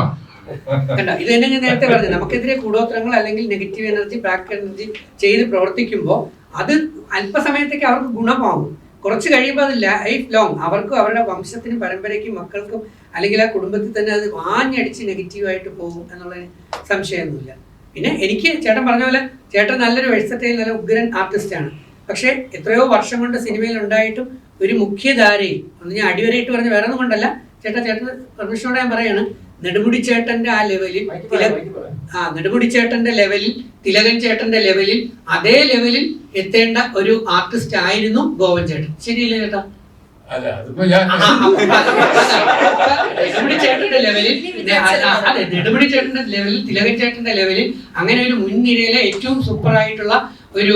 ഇത് തന്നെ ഞാൻ നേരത്തെ പറഞ്ഞു, നമുക്കെതിരെ കൂടോത്രങ്ങൾ അല്ലെങ്കിൽ നെഗറ്റീവ് എനർജി, ബ്ലാക്ക് എനർജി ചെയ്ത് പ്രവർത്തിക്കുമ്പോൾ അത് അല്പസമയത്തേക്ക് അവർക്ക് ഗുണമാവും. കുറച്ച് കഴിയുമ്പോൾ അത് ലൈഫ് ലോങ് അവർക്കും അവരുടെ വംശത്തിനും പരമ്പരയ്ക്കും മക്കൾക്കും അല്ലെങ്കിൽ ആ കുടുംബത്തിൽ തന്നെ അത് വാഞ്ഞടിച്ച് നെഗറ്റീവായിട്ട് പോകും എന്നുള്ളതിന് സംശയമൊന്നുമില്ല. പിന്നെ എനിക്ക് ചേട്ടൻ പറഞ്ഞ പോലെ ചേട്ടൻ നല്ലൊരു വെഴ്സറ്റൈൽ, നല്ല ഉഗ്രൻ ആർട്ടിസ്റ്റാണ്. പക്ഷെ എത്രയോ വർഷം കൊണ്ട് സിനിമയിൽ ഉണ്ടായിട്ടും ഒരു മുഖ്യധാരയിൽ ഒന്ന് ഞാൻ അടിവരയിട്ട് പറഞ്ഞ വേറെ ഒന്നും കൊണ്ടല്ല, ചേട്ടന് പെർമിഷനോടെ ഞാൻ പറയാണ്, നെടുമുടി ചേട്ടന്റെ ആ ലെവലിൽ നെടുമുടി ചേട്ടന്റെ ലെവലിൽ, തിലകൻ ചേട്ടന്റെ ലെവലിൽ, അതേ ലെവലിൽ എത്തേണ്ട ഒരു ആർട്ടിസ്റ്റ് ആയിരുന്നു ഗോവൻ ചേട്ടൻ. ശരിയല്ലേ ചേട്ടാ? നെടുമുടി ചേട്ടന്റെ ലെവലിൽ, നെടുമുടി ചേട്ടന്റെ ലെവലിൽ, തിലകൻ ചേട്ടന്റെ ലെവലിൽ അങ്ങനെ ഒരു മുൻനിരയിലെ ഏറ്റവും സൂപ്പർ ആയിട്ടുള്ള ഒരു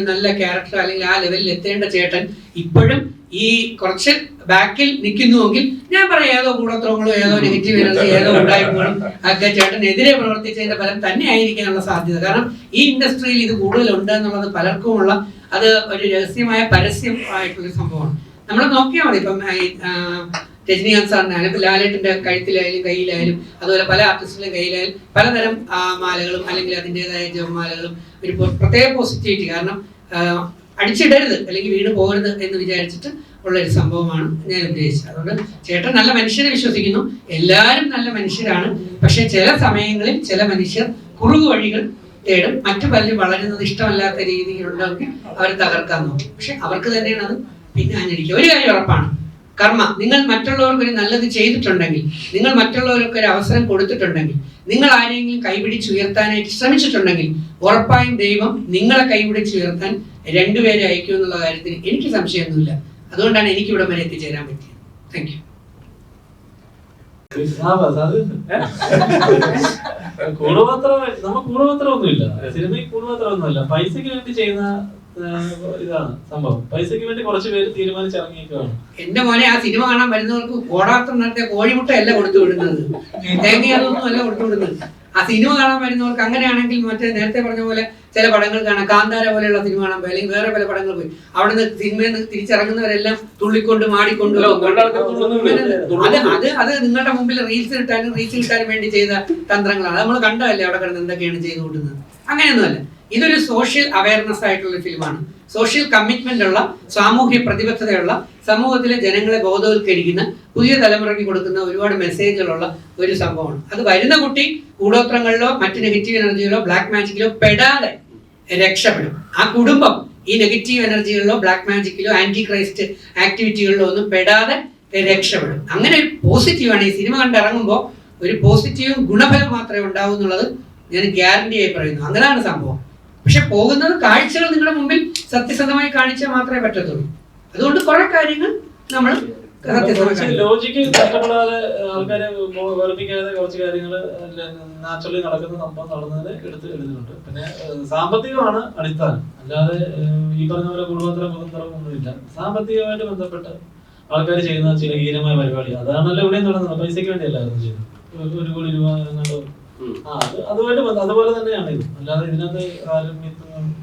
നല്ല ക്യാരക്ടർ അല്ലെങ്കിൽ ആ ലെവലിൽ എത്തേണ്ട ചേട്ടൻ ഇപ്പോഴും ഈ കുറച്ച് ബാക്കിൽ നിൽക്കുന്നുവെങ്കിൽ ഞാൻ പറയാം ഏതോ കൂടോത്രങ്ങളോ ഏതോ നെഗറ്റീവ് എനർജി ഏതോ ഉണ്ടായപ്പോഴും ഒക്കെ ചേട്ടനെതിരെ പ്രവർത്തിച്ചതിന്റെ ഫലം തന്നെ ആയിരിക്കാനുള്ള സാധ്യത. കാരണം ഈ ഇൻഡസ്ട്രിയിൽ ഇത് കൂടുതലുണ്ട് എന്നുള്ളത് പലർക്കുമുള്ള അത് ഒരു രഹസ്യമായ പരസ്യം ആയിട്ടുള്ള സംഭവമാണ്. നമ്മൾ നോക്കിയാൽ മതി. ഇപ്പം രജനീകാന്ത് സാറിനായാലും ഇപ്പം ലാലേട്ടന്റെ കഴുത്തിലായാലും കയ്യിലായാലും അതുപോലെ പല ആർട്ടിസ്റ്റിന്റെ കയ്യിലായാലും പലതരം മാലകളും അല്ലെങ്കിൽ അതിൻ്റെതായ ജപമാലകളും ഒരു പ്രത്യേക പോസിറ്റിവിറ്റി, കാരണം അടിച്ചിടരുത് അല്ലെങ്കിൽ വീണ് പോകരുത് എന്ന് വിചാരിച്ചിട്ട് ഉള്ളൊരു സംഭവമാണ് ഞാൻ ഉദ്ദേശിച്ചത്. അതുകൊണ്ട് ചേട്ടൻ നല്ല മനുഷ്യരെ വിശ്വസിക്കുന്നു, എല്ലാവരും നല്ല മനുഷ്യരാണ്. പക്ഷെ ചില സമയങ്ങളിൽ ചില മനുഷ്യർ കുറുകു വഴികൾ തേടും, മറ്റു പലരും വളരുന്നത് ഇഷ്ടമല്ലാത്ത രീതിയിലുണ്ടെങ്കിൽ അവർ തകർക്കാൻ നോക്കും. പക്ഷെ അവർക്ക് തന്നെയാണ് അത് പിന്നെ അഞ്ഞടിക്കുക. ഒരു കാര്യം ഉറപ്പാണ്, കർമ്മ, നിങ്ങൾ മറ്റുള്ളവർക്ക് ഒരു നല്ലത് ചെയ്തിട്ടുണ്ടെങ്കിൽ, നിങ്ങൾ മറ്റുള്ളവർക്ക് ഒരു അവസരം കൊടുത്തിട്ടുണ്ടെങ്കിൽ, നിങ്ങൾ ആരെങ്കിലും കൈപിടിച്ചുയർത്താനായിട്ട് ശ്രമിച്ചിട്ടുണ്ടെങ്കിൽ ഉറപ്പായും ദൈവം നിങ്ങളെ കൈപിടിച്ചുയർത്താൻ 2 പേരെ അയക്കും എന്നുള്ള കാര്യത്തിന് എനിക്ക് സംശയമൊന്നുമില്ല. അതുകൊണ്ടാണ് എനിക്ക് ഇവിടെ വരെ എത്തിച്ചേരാൻ പറ്റിയത്. Thank you. കൂടുമാത്രം നമുക്ക് കൂടുമാത്രമൊന്നുമില്ല, സിനിമയിൽ കൂടുമാത്രമൊന്നുമില്ല, പൈസക്ക് വേണ്ടി ചെയ്യുന്ന ഇതാണ് സംഭവം. പൈസക്ക് വേണ്ടി കുറച്ച് പേര് തീരുമാനിച്ചിറങ്ങിയേക്കാണ്. എന്റെ മോനെ ആ സിനിമ കാണാൻ വരുന്നവർക്ക് കോടാത്രം നടത്തിയ കോഴിമുട്ടയല്ല കൊടുത്തു വിടുന്നത്, തേങ്ങയൊന്നും അല്ല കൊടുത്തു വിടുന്നത്. ആ സിനിമ കാണാൻ വരുന്നവർക്ക് അങ്ങനെയാണെങ്കിൽ മറ്റേ നേരത്തെ പറഞ്ഞ പോലെ ചില പടങ്ങൾ കാണാം, കാന്താര പോലെയുള്ള സിനിമ കാണാൻ പോയി, അല്ലെങ്കിൽ വേറെ പല പടങ്ങൾ പോയി അവിടുന്ന് സിനിമയിൽ നിന്ന് തിരിച്ചിറങ്ങുന്നവരെല്ലാം തുള്ളിക്കൊണ്ട് മാടിക്കൊണ്ട് അത് നിങ്ങളുടെ മുമ്പിൽ റീൽസ് കിട്ടാനും വേണ്ടി ചെയ്ത തന്ത്രങ്ങളാണ്. നമ്മൾ കണ്ടതല്ലേ അവിടെ കിടന്ന് എന്തൊക്കെയാണ് ചെയ്തു കൂട്ടുന്നത്. അങ്ങനെയൊന്നുമല്ല, ഇതൊരു സോഷ്യൽ അവയർനെസ് ആയിട്ടുള്ള ഫിലിമാണ്. സോഷ്യൽ കമ്മിറ്റ്മെന്റ് ഉള്ള, സാമൂഹ്യ പ്രതിബദ്ധതയുള്ള, സമൂഹത്തിലെ ജനങ്ങളെ ബോധവൽക്കരിക്കുന്ന, പുതിയ തലമുറയ്ക്ക് കൊടുക്കുന്ന ഒരുപാട് മെസ്സേജുകളുള്ള ഒരു സംഭവമാണ്. അത് വരുന്ന കുട്ടി കൂടോത്രങ്ങളിലോ മറ്റ് നെഗറ്റീവ് എനർജികളോ ബ്ലാക്ക് മാജിക്കിലോ പെടാതെ രക്ഷപ്പെടും. ആ കുടുംബം ഈ നെഗറ്റീവ് എനർജികളിലോ ബ്ലാക്ക് മാജിക്കിലോ ആന്റി ക്രൈസ്റ്റ് ആക്ടിവിറ്റികളിലോ ഒന്നും പെടാതെ രക്ഷപ്പെടും. അങ്ങനെ ഒരു പോസിറ്റീവാണ്. ഈ സിനിമ കണ്ടിറങ്ങുമ്പോൾ ഒരു പോസിറ്റീവും ഗുണഫലം മാത്രമേ ഉണ്ടാവൂ എന്നുള്ളത് ഞാൻ ഗ്യാരണ്ടി ആയി പറയുന്നു. അങ്ങനെയാണ് സംഭവം. പക്ഷെ പോകുന്നത് കാഴ്ചകൾ നിങ്ങളുടെ മുമ്പിൽ സത്യസന്ധമായി കാണിച്ചാൽ മാത്രമേ പറ്റത്തുള്ളൂ. അതുകൊണ്ട് കുറെ കാര്യങ്ങൾ നമ്മൾ ലോജിക്ക് കഷ്ടപ്പെടാതെ ആൾക്കാരെ വെറുപ്പിക്കാതെ കുറച്ച് കാര്യങ്ങൾ നാച്ചുറലി നടക്കുന്ന സംഭവം നടന്നതിന് എടുത്ത് എഴുതുന്നുണ്ട്. പിന്നെ സാമ്പത്തികമാണ് അടിസ്ഥാനം, അല്ലാതെ ഈ പറഞ്ഞ പോലെ കുടുംബത്തരം കുതന്ത്രം ഒന്നുമില്ല. സാമ്പത്തികമായിട്ട് ബന്ധപ്പെട്ട ആൾക്കാർ ചെയ്യുന്ന ചില ഹീനമായ പരിപാടി, അതാണല്ലോ ഇവിടെയും നടന്നത്. പൈസയ്ക്ക് വേണ്ടിയല്ലായിരുന്നു ചെയ്യുന്നത്. 1 കോടി രൂപ അതുമായിട്ട് അതുപോലെ തന്നെയാണ് ഇത്. അല്ലാതെ ഇതിനകത്ത്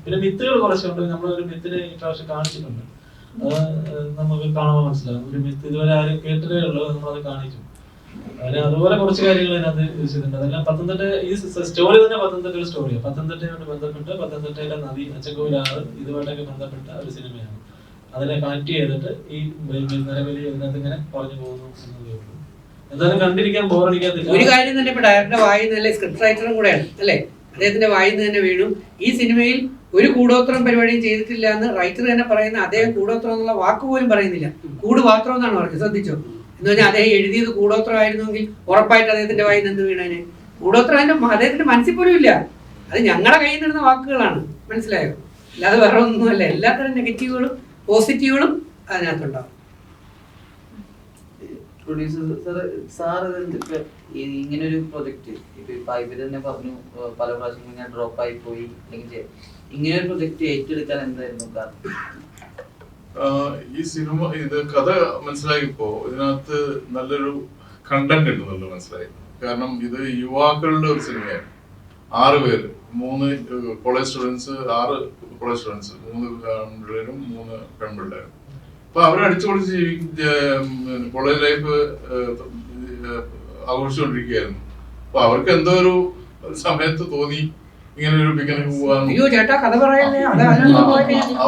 പിന്നെ മിത്തുകൾ കുറച്ചുണ്ട്. നമ്മളൊരു മിത്തിനെ ഈ പ്രാവശ്യം കാണിച്ചിട്ടുണ്ട്. അത് നമുക്ക് കാണുമ്പോൾ മനസ്സിലാവും. ഒരു മിത്ത് ഇതുവരെ ആരും കേട്ടതേ ഉള്ളൂ, നമ്മളത് കാണിച്ചു. അതുപോലെ കുറച്ച് കാര്യങ്ങൾ ഇതിനകത്ത് വെച്ചിട്ടുണ്ട്. അതെല്ലാം പത്തനംതിട്ട, ഈ സ്റ്റോറി തന്നെ പത്തനംതിട്ട സ്റ്റോറിയാണ്. പത്തനംതിട്ടയുമായിട്ട് ബന്ധപ്പെട്ട് പത്തനംതിട്ടയിലെ നദി, അച്ചൻകോവിലാറ്, ഇതുമായിട്ടൊക്കെ ബന്ധപ്പെട്ട ഒരു സിനിമയാണ്. അതിനെ കണക്ട് ചെയ്തിട്ട് ഈ നിലവിൽ ഇതിനകത്ത് ഇങ്ങനെ പറഞ്ഞു പോകുന്നു എന്നതേ ഉള്ളൂ. എന്തായാലും കണ്ടിരിക്കാൻ ബോറടിക്കാത്തില്ല. ഒരു കാര്യം തന്നെ ഇപ്പൊ ഡയറക്ടറുടെ വായിന്ന് തന്നെ, സ്ക്രിപ്റ്റ് റൈറ്ററും കൂടെയാണ് അല്ലേ, അദ്ദേഹത്തിന്റെ വായിന്ന് തന്നെ വീണു. ഈ സിനിമയിൽ ഒരു കൂടോത്രം പരിപാടിയും ചെയ്തിട്ടില്ല എന്ന് റൈറ്റർ തന്നെ പറയുന്ന, അദ്ദേഹം കൂടോത്രം എന്നുള്ള വാക്ക് പോലും പറയുന്നില്ല, കൂടുപാത്രം എന്നാണ് പറഞ്ഞത്. ശ്രദ്ധിച്ചോ? എന്ന് പറഞ്ഞാൽ അദ്ദേഹം എഴുതിയത് കൂടോത്രം ആയിരുന്നെങ്കിൽ ഉറപ്പായിട്ട് അദ്ദേഹത്തിന്റെ വായിന്ന് എന്ത് വീണേനെ? കൂടോത്രം അദ്ദേഹത്തിന്റെ മനസ്സിൽ പോലും ഇല്ല. അത് ഞങ്ങളുടെ കയ്യിൽ നിന്നിരുന്ന വാക്കുകളാണ്, മനസ്സിലായോ? അല്ലാതെ വേറെ ഒന്നുമല്ല. എല്ലാത്തരം നെഗറ്റീവുകളും പോസിറ്റീവുകളും അതിനകത്തുണ്ടാവും. ഇങ്ങനെ ഒരു പ്രൊജക്ട് ഇപ്പൊ ഇവര് തന്നെ പറഞ്ഞു പല പ്രാവശ്യം ഞാൻ ഡ്രോപ്പ് ആയി പോയി, അല്ലെങ്കിൽ ഇങ്ങനെ ഒരു പ്രൊജക്ട് ഏറ്റെടുക്കാൻ എന്തായിരുന്നു കാരണം? ഈ സിനിമ കഥ മനസ്സിലാക്കിയപ്പോ ഇതിനകത്ത് നല്ലൊരു കണ്ടന്റ് ഉണ്ടെന്നുള്ളത് മനസ്സിലായി. കാരണം ഇത് യുവാക്കളുടെ ഒരു സിനിമയാണ്. 6 പേര്, 3 കോളേജ് സ്റ്റുഡൻസ്, 6 കോളേജ് സ്റ്റുഡൻസ്, 3 പിള്ളേരും 3 പെൺപിള്ളേരും. അപ്പൊ അവരടിച്ചു പൊളിച്ച് കോളേജ് ലൈഫ് ആഘോഷിച്ചുകൊണ്ടിരിക്കുകയായിരുന്നു. അപ്പൊ അവർക്ക് എന്തോ ഒരു സമയത്ത് തോന്നി ഇങ്ങനെ ഒരു പിക്നിക് പോവാന്ന്. അയ്യോ ചേട്ടാ, കഥ പറയല്ലേ,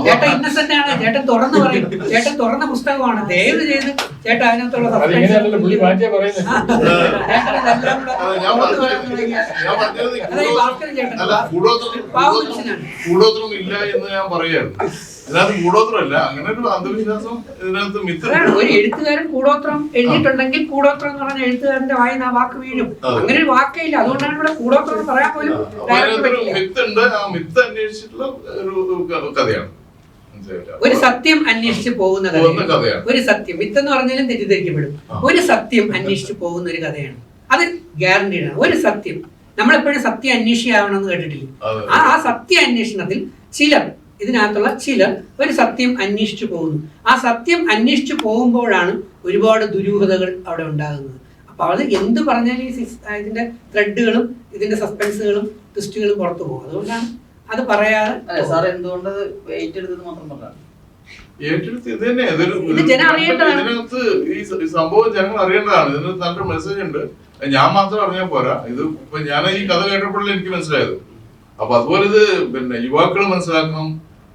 ചേട്ടാ ഇന്നസെന്റ് ആണ്, ചേട്ടൻ തുറന്നു പറയും, ചേട്ടൻ തുറന്ന പുസ്തകമാണ്, ദയവ് ചെയ്ത് ചേട്ടാ അതിനകത്തുള്ള കൂടോത്രം ഇല്ല എന്ന് ഞാൻ പറയായിരുന്നു. ഇതിനകത്ത് കൂടോത്രമല്ല, അങ്ങനെ ഒരു അന്ധവിശ്വാസം ഇതിനകത്ത് മിത്രം. ഒരു എഴുത്തുകാരൻ കൂടോത്രം എഴുതിയിട്ടുണ്ടെങ്കിൽ കൂടോത്രം എന്ന് പറഞ്ഞ എഴുത്തുകാരന്റെ വായിന്ന് ആ വാക്ക് വീഴും. അങ്ങനെ ഒരു വാക്കേ ഇല്ല. അതുകൊണ്ടാണ് ഇവിടെ കൂടോത്രം എന്ന് പറയാൻ പോലും മിത്ത് ഉണ്ട്. ആ മിത്ത് അന്വേഷിച്ചിട്ടുള്ള ഒരു കഥയാണ്. ഒരു സത്യം അന്വേഷിച്ച് പോകുന്ന കഥയാണ്. ഒരു സത്യം, മിത്തെന്ന് പറഞ്ഞാലും തെറ്റിദ്ധരിക്കപ്പെടും. ഒരു സത്യം അന്വേഷിച്ച് പോകുന്ന ഒരു കഥയാണ്. അത് ഗ്യാരണ്ടീഡാണ്. ഒരു സത്യം, നമ്മളെപ്പോഴും സത്യം അന്വേഷിയാവണമെന്ന് കേട്ടിട്ടില്ല. ആ സത്യ അന്വേഷണത്തിൽ ഇതിനകത്തുള്ള ചിലർ ഒരു സത്യം അന്വേഷിച്ചു പോകുന്നു. ആ സത്യം അന്വേഷിച്ചു പോകുമ്പോഴാണ് ഒരുപാട് ദുരൂഹതകൾ അവിടെ ഉണ്ടാകുന്നത്. അപ്പൊ അത് എന്ത് പറഞ്ഞാലും ഇതിന്റെ ത്രെഡുകളും ഇതിന്റെ സസ്പെൻസുകളും ട്വിസ്റ്റുകളും പുറത്തു പോകും. അതുകൊണ്ടാണ് അത് പറയാതെ. എന്തുകൊണ്ട് ഏറ്റെടുത്തത് മാത്രം പറഞ്ഞാണ് ഏറ്റെടുത്ത് ഇത് തന്നെ. ഇതിനകത്ത് ഈ സംഭവം ജനങ്ങൾ അറിയേണ്ടതാണ്. ഇതിനകത്ത് നല്ലൊരു മെസ്സേജ് ഉണ്ട്. ഞാൻ മാത്രം അറിഞ്ഞാൽ പോരാ. ഇത് ഇപ്പൊ ഞാൻ ഈ കഥ കേട്ടപ്പോഴല്ലേ എനിക്ക് മനസ്സിലായത്. അപ്പൊ അതുപോലെ ഇത് പിന്നെ യുവാക്കൾ മനസ്സിലാക്കണം,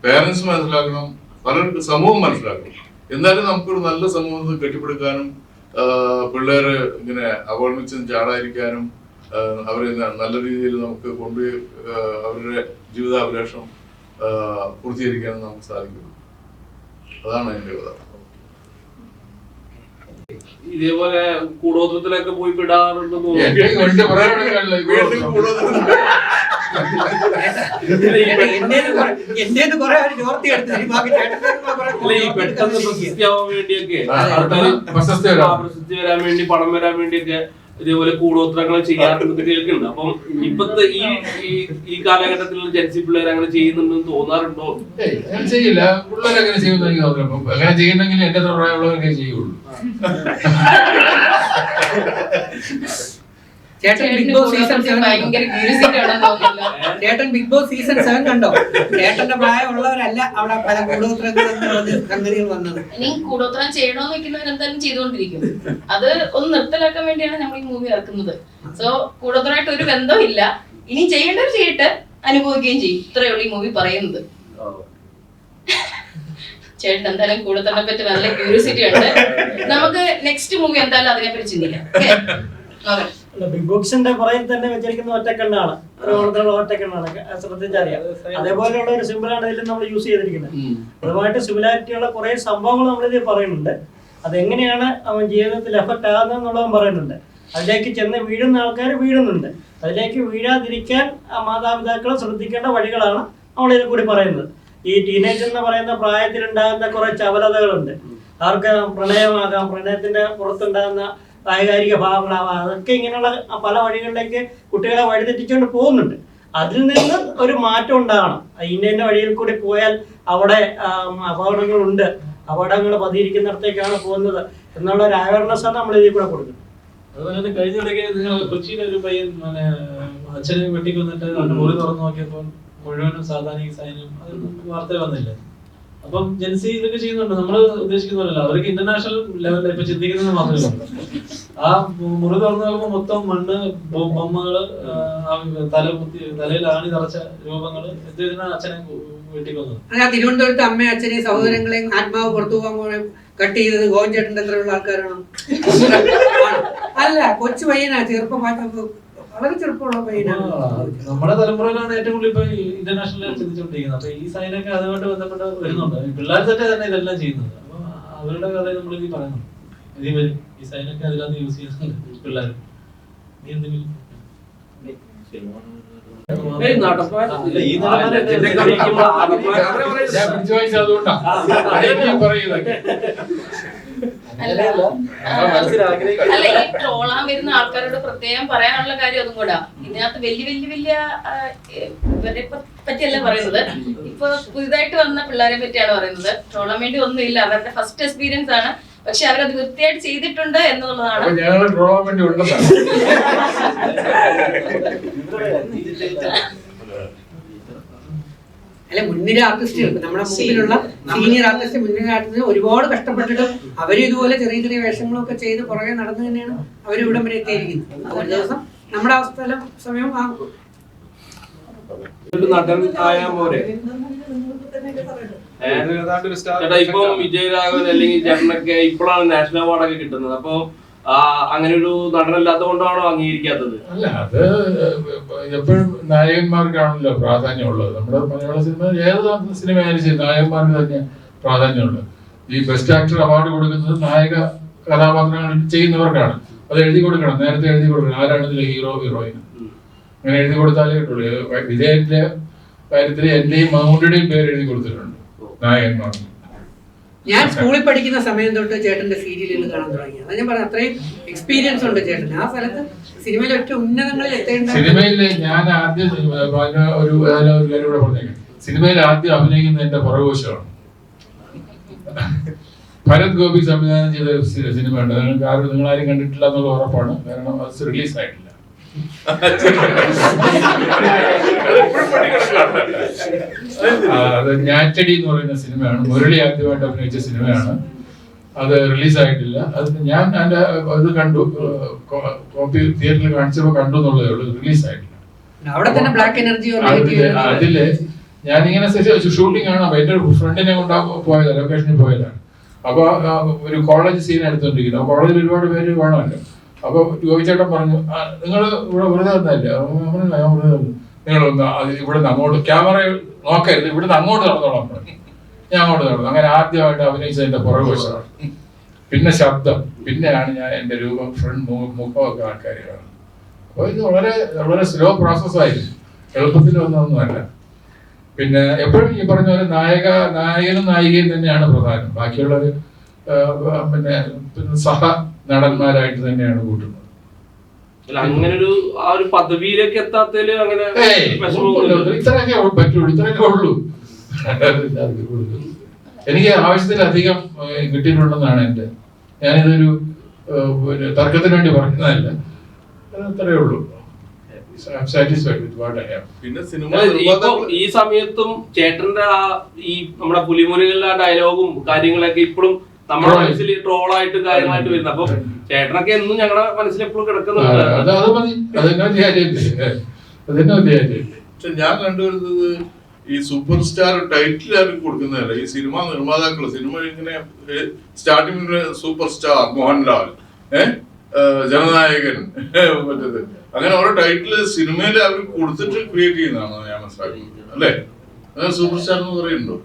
പേരൻസ് മനസ്സിലാക്കണം, പല സമൂഹം മനസ്സിലാക്കണം. എന്നാലും നമുക്കൊരു നല്ല സമൂഹത്തിൽ കെട്ടിപ്പടുക്കാനും പിള്ളേര് ഇങ്ങനെ അവഗണിച്ചും ചാടാതിരിക്കാനും അവരെ നല്ല രീതിയിൽ നമുക്ക് കൊണ്ടുപോയി അവരുടെ ജീവിതാഭിലാഷം പൂർത്തീകരിക്കാനും നമുക്ക് സാധിക്കും. അതാണ് അതിന്റെ കഥ. ഇതേപോലെ കൂടോത്രത്തിലൊക്കെ പോയി വിടാറുണ്ടെന്ന് പെട്ടെന്ന് പ്രശസ്തിയാവാൻ വേണ്ടിയൊക്കെ, പ്രശസ്തി വരാൻ വേണ്ടി, പണം വരാൻ വേണ്ടിയൊക്കെ ഇതേപോലെ കൂടോത്രങ്ങൾ ചെയ്യാറുണ്ട് കേൾക്കുന്നുണ്ട്. അപ്പം ഇപ്പത്തെ ഈ കാലഘട്ടത്തിൽ ജെൻസി പിള്ളേർ അങ്ങനെ ചെയ്യുന്നുണ്ടെന്ന് തോന്നാറുണ്ടോ? അങ്ങനെ ചെയ്യില്ല, പിള്ളേർ അങ്ങനെ ചെയ്യുമെന്ന് എനിക്ക് തോന്നുന്നു. അങ്ങനെ ചെയ്യുന്നെങ്കിൽ എന്റെ പ്രായമുള്ളവരൊക്കെ ചെയ്യുള്ളൂ. ചേട്ടൻ ബിഗ് ബോസ് സീസൺ 7 ചേട്ടൻ ബിഗ് ബോസ് സീസൺ 7 കണ്ടോ? ചേട്ടന്റെ പ്രായമുള്ളവരല്ല അവിടെ പല സംഗതികൾ വന്നത്. ഇനി കൂടോത്രം ചെയ്യണോന്ന് വെക്കുന്നവർ എന്തായാലും ചെയ്തുകൊണ്ടിരിക്കും. അത് ഒന്ന് നിർത്തലാക്കാൻ വേണ്ടിയാണ് നമ്മൾ ഈ മൂവി ഇറക്കുന്നത്. സോ കൂടോത്രമായിട്ട് ഒരു ബന്ധവും ഇല്ല. ഇനി ചെയ്യേണ്ടവർ ചെയ്യട്ടെ, അനുഭവിക്കുകയും ചെയ്യും. ഇത്രയേ ഉള്ളൂ ഈ മൂവി പറയുന്നത്. ചേട്ടൻ എന്തായാലും കൂടോത്രനെ പറ്റി നല്ല ക്യൂരിയോസിറ്റി ഉണ്ട്. നമുക്ക് നെക്സ്റ്റ് മൂവി എന്തായാലും അതിനെപ്പറ്റി ചിന്തിക്കാം. ബിഗ് ബോക്സിന്റെ പുറകിൽ തന്നെ വെച്ചിരിക്കുന്ന ഒറ്റക്കണ്ണാണ്, ഒറ്റക്കണ്ണാണ്, ശ്രദ്ധിച്ചറിയാം. അതേപോലെയുള്ള ഒരു സിമ്പിളാണ് ഇതിൽ നമ്മൾ യൂസ് ചെയ്തിരിക്കുന്നത്. അതുമായിട്ട് സിമിലാരിറ്റിയുള്ള കുറെ സംഭവങ്ങൾ നമ്മളിതിൽ പറയുന്നുണ്ട്. അതെങ്ങനെയാണ് അവൻ ജീവിതത്തിൽ എഫക്റ്റ് ആകുന്നത് എന്നുള്ളതും പറയുന്നുണ്ട്. അതിലേക്ക് ചെന്ന് വീഴുന്ന ആൾക്കാർ വീഴുന്നുണ്ട്. അതിലേക്ക് വീഴാതിരിക്കാൻ മാതാപിതാക്കൾ ശ്രദ്ധിക്കേണ്ട വഴികളാണ് നമ്മളിതിൽ കൂടി പറയുന്നത്. ഈ ടീനേജ് എന്ന് പറയുന്ന പ്രായത്തിലുണ്ടാകുന്ന കുറെ ചപലതകളുണ്ട്. അവർക്ക് പ്രണയമാകാം, പ്രണയത്തിന്റെ പുറത്തുണ്ടാകുന്ന വൈകാരിക ഭാവങ്ങളാവാം. അതൊക്കെ ഇങ്ങനെയുള്ള പല വഴികളിലേക്ക് കുട്ടികളെ വഴിതെറ്റിച്ചുകൊണ്ട് പോകുന്നുണ്ട്. അതിൽ നിന്ന് ഒരു മാറ്റം ഉണ്ടാകണം. ഇന്ന വഴിയിൽ കൂടി പോയാൽ അവിടെ അപകടങ്ങളുണ്ട്, അപകടങ്ങൾ പതിയിരിക്കുന്നിടത്തേക്കാണ് പോകുന്നത് എന്നുള്ള ഒരു അവയർനെസ് ആണ് നമ്മൾ ഇതിൽ കൂടെ കൊടുക്കുന്നത്. അതുപോലെ തന്നെ കഴിഞ്ഞ ഇടയ്ക്ക് നിങ്ങൾ കൊച്ചിയിലെ ഒരു പയ്യൻ അച്ഛനെ വെട്ടിക്കൊന്നിട്ട് മുറി തുറന്നു നോക്കിയപ്പോൾ മുഴുവനും സാധാരണ സൈന്യം അതൊന്നും വാർത്ത വന്നില്ല. അപ്പം ജെൻസി ഇതൊക്കെ ചെയ്യുന്നുണ്ട്. നമ്മൾ ഉദ്ദേശിക്കുന്നതല്ല, അവർക്ക് ഇന്റർനാഷണൽ ലെവലിൽ ഇപ്പൊ ചിന്തിക്കുന്നത് മാത്രമേ ഉള്ളൂ. ആ മുറി തുറന്നു നോക്കുമ്പോൾ മൊത്തം മണ്ണ്, ബൊമ്മകള്, തലയിൽ ആണി തറച്ച രൂപങ്ങള്, എന്തിനാ അച്ഛനെ വെട്ടിക്കൊന്നത്. അല്ല, തിരുവനന്തപുരത്ത് അമ്മയും അച്ഛനെയും സഹോദരങ്ങളെയും ആത്മാവ് പുറത്തു പോകാൻ കട്ട് ചെയ്തത് ഗോവൻ ചേട്ടൻ്റെ എത്രയുള്ള ആൾക്കാരാണ്? അല്ല, കൊച്ചു പയ്യനാ, ചെറുപ്പം വളരെ ചെറുപ്പമുള്ള പയ്യനാണ്. നമ്മുടെ തലമുറയിലാണ് ഏറ്റവും കൂടുതൽ ഇപ്പൊ ഇന്റർനാഷണൽ ചിന്തിച്ചുകൊണ്ടിരിക്കുന്നത്. അപ്പൊ ഈ സൈനൊക്കെ അതുമായിട്ട് ബന്ധപ്പെട്ട് വരുന്നുണ്ട്. പിള്ളേർ തന്നെ ഇതെല്ലാം ചെയ്യുന്നത്. അപ്പൊ അവരുടെ കഥ നമ്മൾ ഇനി പറയുന്നു. ഇനി വരും ഈ സൈനൊക്കെ അതിനകത്ത് യൂസ് ചെയ്യുന്നുണ്ട് പിള്ളേർ. നീ എന്തെങ്കിലും അല്ല, ഈ ട്രോളാൻ വരുന്ന ആൾക്കാരോട് പ്രത്യേകം പറയാനുള്ള കാര്യം അതും കൂടാ. ഇതിനകത്ത് വലിയ ഇവരെ പറ്റിയല്ല പറയുന്നത്. ഇപ്പൊ പുതുതായിട്ട് വന്ന പിള്ളേരെ പറ്റിയാണ് പറയുന്നത്. ട്രോളാൻ വേണ്ടി ഒന്നുമില്ല, അവരുടെ ഫസ്റ്റ് എക്സ്പീരിയൻസ് ആണ്. പക്ഷെ അവരത് വൃത്തിയായിട്ട് ചെയ്തിട്ടുണ്ട് എന്നുള്ളതാണ്. അല്ലെ, മുൻനിര ആർട്ടിസ്റ്റുകൾ, നമ്മുടെ മുമ്പിലുള്ള സീനിയർ ആർട്ടിസ്റ്റ്, മുൻനിര ആർട്ടിസ്റ്റ് ഒരുപാട് കഷ്ടപ്പെട്ടിട്ട് അവര് ഇതുപോലെ ചെറിയ ചെറിയ വേഷങ്ങളൊക്കെ ചെയ്ത് പുറകെ നടന്നു തന്നെയാണ് അവർ ഇവിടം വരെ എത്തിയിരിക്കുന്നത്. ഒരു ദിവസം നമ്മുടെ അവസ്ഥ സമയം നടൻ ആയാൽ പോരെ? ചേട്ടാ, ഇപ്പം വിജയരാഘവൻ അല്ലെങ്കിൽ ചേട്ടനൊക്കെ ഇപ്പോഴാണ് നാഷണൽ അവാർഡൊക്കെ കിട്ടുന്നത്. അപ്പൊ അങ്ങനെ ഒരു നടനല്ലാത്ത കൊണ്ടാണോ അംഗീകരിക്കാത്തത്? അല്ല, അത് എപ്പോഴും നായകന്മാർക്കാണല്ലോ പ്രാധാന്യമുള്ളത്. നമ്മുടെ മലയാള സിനിമ ഏത് സിനിമയായാലും ശരി, നായകന്മാർക്ക് തന്നെ പ്രാധാന്യമുള്ളത്. ഈ ബെസ്റ്റ് ആക്ടർ അവാർഡ് കൊടുക്കുന്നത് നായക കഥാപാത്രങ്ങൾ ചെയ്യുന്നവർക്കാണ്. അത് എഴുതി കൊടുക്കണം, നേരത്തെ എഴുതി കൊടുക്കണം. ആരാണ് ഇതിലെ ഹീറോ, ഹീറോയിൻ, അങ്ങനെ എഴുതി കൊടുത്താലേ കിട്ടുള്ളൂ. വിജയന്റെ കാര്യത്തിൽ എന്റെയും മമ്മൂട്ടിയുടെയും പേര് എഴുതി കൊടുത്തിട്ടുണ്ട് നായകന്മാർക്ക്. ഞാൻ സ്കൂളിൽ പഠിക്കുന്ന സമയം തൊട്ട് ചേട്ടന്റെ സീരിയലുകൾ കാണാൻ തുടങ്ങി. അത് ഞാൻ പറഞ്ഞ അത്രയും എക്സ്പീരിയൻസ് ഉണ്ട് ചേട്ടൻ. ആ സ്ഥലത്ത് സിനിമയിൽ ഒറ്റ ഉന്നതങ്ങളിൽ എത്തേണ്ട. സിനിമയില് ഞാൻ ആദ്യം ഒരു കാര്യം കൂടെ പറഞ്ഞേക്കാം. സിനിമയിൽ ആദ്യം അഭിനയിക്കുന്ന എന്റെ പുറകോശമാണ്. ഭരത് ഗോപി സംവിധാനം ചെയ്ത സിനിമയുണ്ട്. നിങ്ങൾ ആരും കണ്ടിട്ടില്ല എന്നുള്ള ഉറപ്പാണ്. കാരണം അത് റിലീസ് ആയിട്ടില്ല. അത് ഞാറ്റടി എന്ന് പറയുന്ന സിനിമയാണ്. മുരളി ആദ്യമായിട്ട് അഭിനയിച്ച സിനിമയാണ്. അത് റിലീസായിട്ടില്ല. അത് ഞാൻ അതിന്റെ ഇത് കണ്ടു, കോപ്പി തിയേറ്ററിൽ കാണിച്ചപ്പോ കണ്ടു എന്നുള്ളതേ ഉള്ളൂ. റിലീസായിട്ടില്ല. അതില് ഞാനിങ്ങനെ ഷൂട്ടിംഗ് ആണ്. അപ്പൊ എന്റെ ഫ്രണ്ടിനെ കൊണ്ട് പോയതാണ്, ലൊക്കേഷനിൽ പോയതാണ്. അപ്പൊ ഒരു കോളേജ് സീൻ എടുത്തോണ്ടിരിക്കുന്നു. അപ്പൊ കോളേജിൽ ഒരുപാട് പേര് വേണമല്ലോ. അപ്പൊ ഗോപിച്ചേട്ടൻ പറഞ്ഞു, നിങ്ങൾ ഇവിടെ വെറുതെ വന്നല്ലേ? ഞാൻ വെറുതെ നിങ്ങളൊന്ന് ഇവിടെ നിന്ന് അങ്ങോട്ട് ക്യാമറ നോക്കരുത്, ഇവിടുന്ന് അങ്ങോട്ട് നടന്നോളാം പറഞ്ഞു. ഞാൻ അങ്ങോട്ട് നടന്നു. അങ്ങനെ ആദ്യമായിട്ട് അഭിനയിച്ചതിന്റെ പുറകുവശമാണ്. പിന്നെ ശബ്ദം, പിന്നെയാണ് ഞാൻ എന്റെ രൂപം, ഫ്രണ്ട് മുഖമൊക്കെ ആൾക്കാർ കാണുന്നത്. അപ്പൊ ഇത് വളരെ വളരെ സ്ലോ പ്രോസസ്സായിരുന്നു, എളുപ്പത്തിൽ ഒന്നൊന്നുമല്ല. പിന്നെ എപ്പോഴും ഈ പറഞ്ഞ പോലെ നായകനും നായികയും തന്നെയാണ് പ്രധാനം. ബാക്കിയുള്ളവർ പിന്നെ സഹ നടന്മാരായിട്ട് തന്നെയാണ് കൂട്ടുന്നത്. അല്ല അങ്ങനെ ഒരു ആ ഒരു പദവിയിലേക്ക് എത്താത്തതില് അങ്ങനെ ഇത്രയൊക്കെ പറ്റുള്ളൂ, ഇത്രയൊക്കെ ഉള്ളൂ. എനിക്ക് ആവശ്യത്തിലധികം കിട്ടിയിട്ടുണ്ടെന്നാണ് എൻ്റെ, ഞാനിതൊരു പിന്നെ തർക്കത്തിന് വേണ്ടി പറയുന്നതല്ല, അത്രയേ ഉള്ളൂ. പിന്നെ സിനിമ ഈ സമയത്തും ചേട്ടന്റെ ആ ഈ നമ്മുടെ പുലിമുരുകളിലെ ആ ഡയലോഗും കാര്യങ്ങളൊക്കെ ഇപ്പോഴും നമ്മുടെ മനസ്സിൽ ട്രോളായിട്ട് കാര്യങ്ങളായിട്ട് വരുന്നത്. അപ്പൊ ചേട്ടനൊക്കെ എന്നും ഞങ്ങളുടെ മനസ്സിൽ എപ്പോഴും കിടക്കുന്നുണ്ട്. പക്ഷെ ഞാൻ കണ്ടുവരുന്നത് ഈ സൂപ്പർ സ്റ്റാർ ടൈറ്റിൽ ആരും കൊടുക്കുന്നതല്ല. ഈ സിനിമ നിർമ്മാതാക്കള് സിനിമ ഇങ്ങനെ സ്റ്റാർട്ടിങ്ങിൽ സൂപ്പർ സ്റ്റാർ മോഹൻലാൽ, ജനനായകൻ, മറ്റേത് അങ്ങനെ ഓരോ ടൈറ്റില് സിനിമയിൽ അവർ കൊടുത്തിട്ട് ക്രിയേറ്റ് ചെയ്യുന്നതാണ് ഞാൻ മനസ്സിലാക്കുന്നത്, അല്ലേ? സൂപ്പർ സ്റ്റാർ എന്ന് പറയുന്നുണ്ടോ?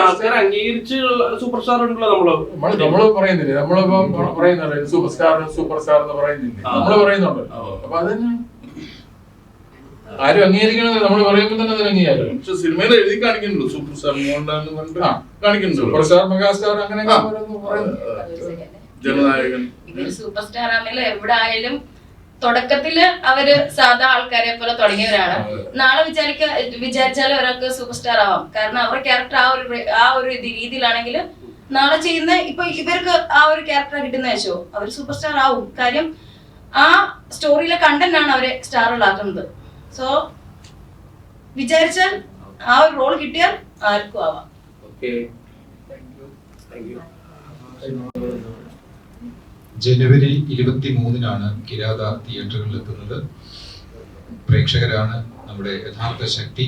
ആൾക്കാർ അംഗീകരിച്ച് സൂപ്പർ സ്റ്റാർ ഉണ്ടല്ലോ. നമ്മള് പറയുന്നില്ലേ, നമ്മളിപ്പം പറയുന്നില്ലേ സൂപ്പർ സ്റ്റാർ എന്ന് പറയുന്നില്ലേ, നമ്മള് പറയുന്നുണ്ട്. അപ്പൊ അതന്നെ ആരും അംഗീകരിക്കണമെന്ന് നമ്മൾ പറയുമ്പോൾ തന്നെ അത് അംഗീകാരം. പക്ഷെ സിനിമയിൽ എഴുതി കാണിക്കുന്നുണ്ടോ സൂപ്പർ സ്റ്റാർ മോഹൻലാൽ എന്ന് പറഞ്ഞിട്ട് കാണിക്കുന്നുണ്ടോ? സൂപ്പർ സ്റ്റാർ, മെഗാസ്റ്റാർ, അങ്ങനെ ജനനായകൻ. സൂപ്പർ സ്റ്റാർ ആണെങ്കിലും എവിടെ ആയാലും തുടക്കത്തില് അവര് സാധാ ആൾക്കാരെ പോലെ തുടങ്ങിയവരാണ്. നാളെ വിചാരിച്ചാലും ഒരാൾക്ക് സൂപ്പർ സ്റ്റാർ ആവാം. കാരണം അവരുടെ ക്യാരക്ടർ ആ ഒരു രീതിയിലാണെങ്കിൽ നാളെ ചെയ്യുന്ന ഇപ്പൊ ഇവർക്ക് ആ ഒരു ക്യാരക്ടർ കിട്ടുന്ന വെച്ചോ അവര് സൂപ്പർ സ്റ്റാർ ആവും. കാര്യം ആ സ്റ്റോറിയിലെ കണ്ടന്റ് ആണ് അവരെ സ്റ്റാറുകളാക്കുന്നത്. സോ വിചാരിച്ചാൽ ആ ഒരു റോൾ കിട്ടിയാൽ ആർക്കും ആവാം. ജനുവരി 23-നാണ് കിരാത തിയേറ്ററുകളിൽ എത്തുന്നത്. പ്രേക്ഷകരാണ് നമ്മുടെ യഥാർത്ഥ ശക്തി.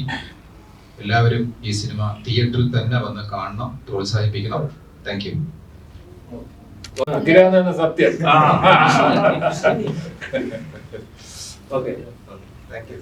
എല്ലാവരും ഈ സിനിമ തിയേറ്ററിൽ തന്നെ വന്ന് കാണണം, പ്രോത്സാഹിപ്പിക്കണം. Thank you. സത്യം. ഓക്കെ. Thank you.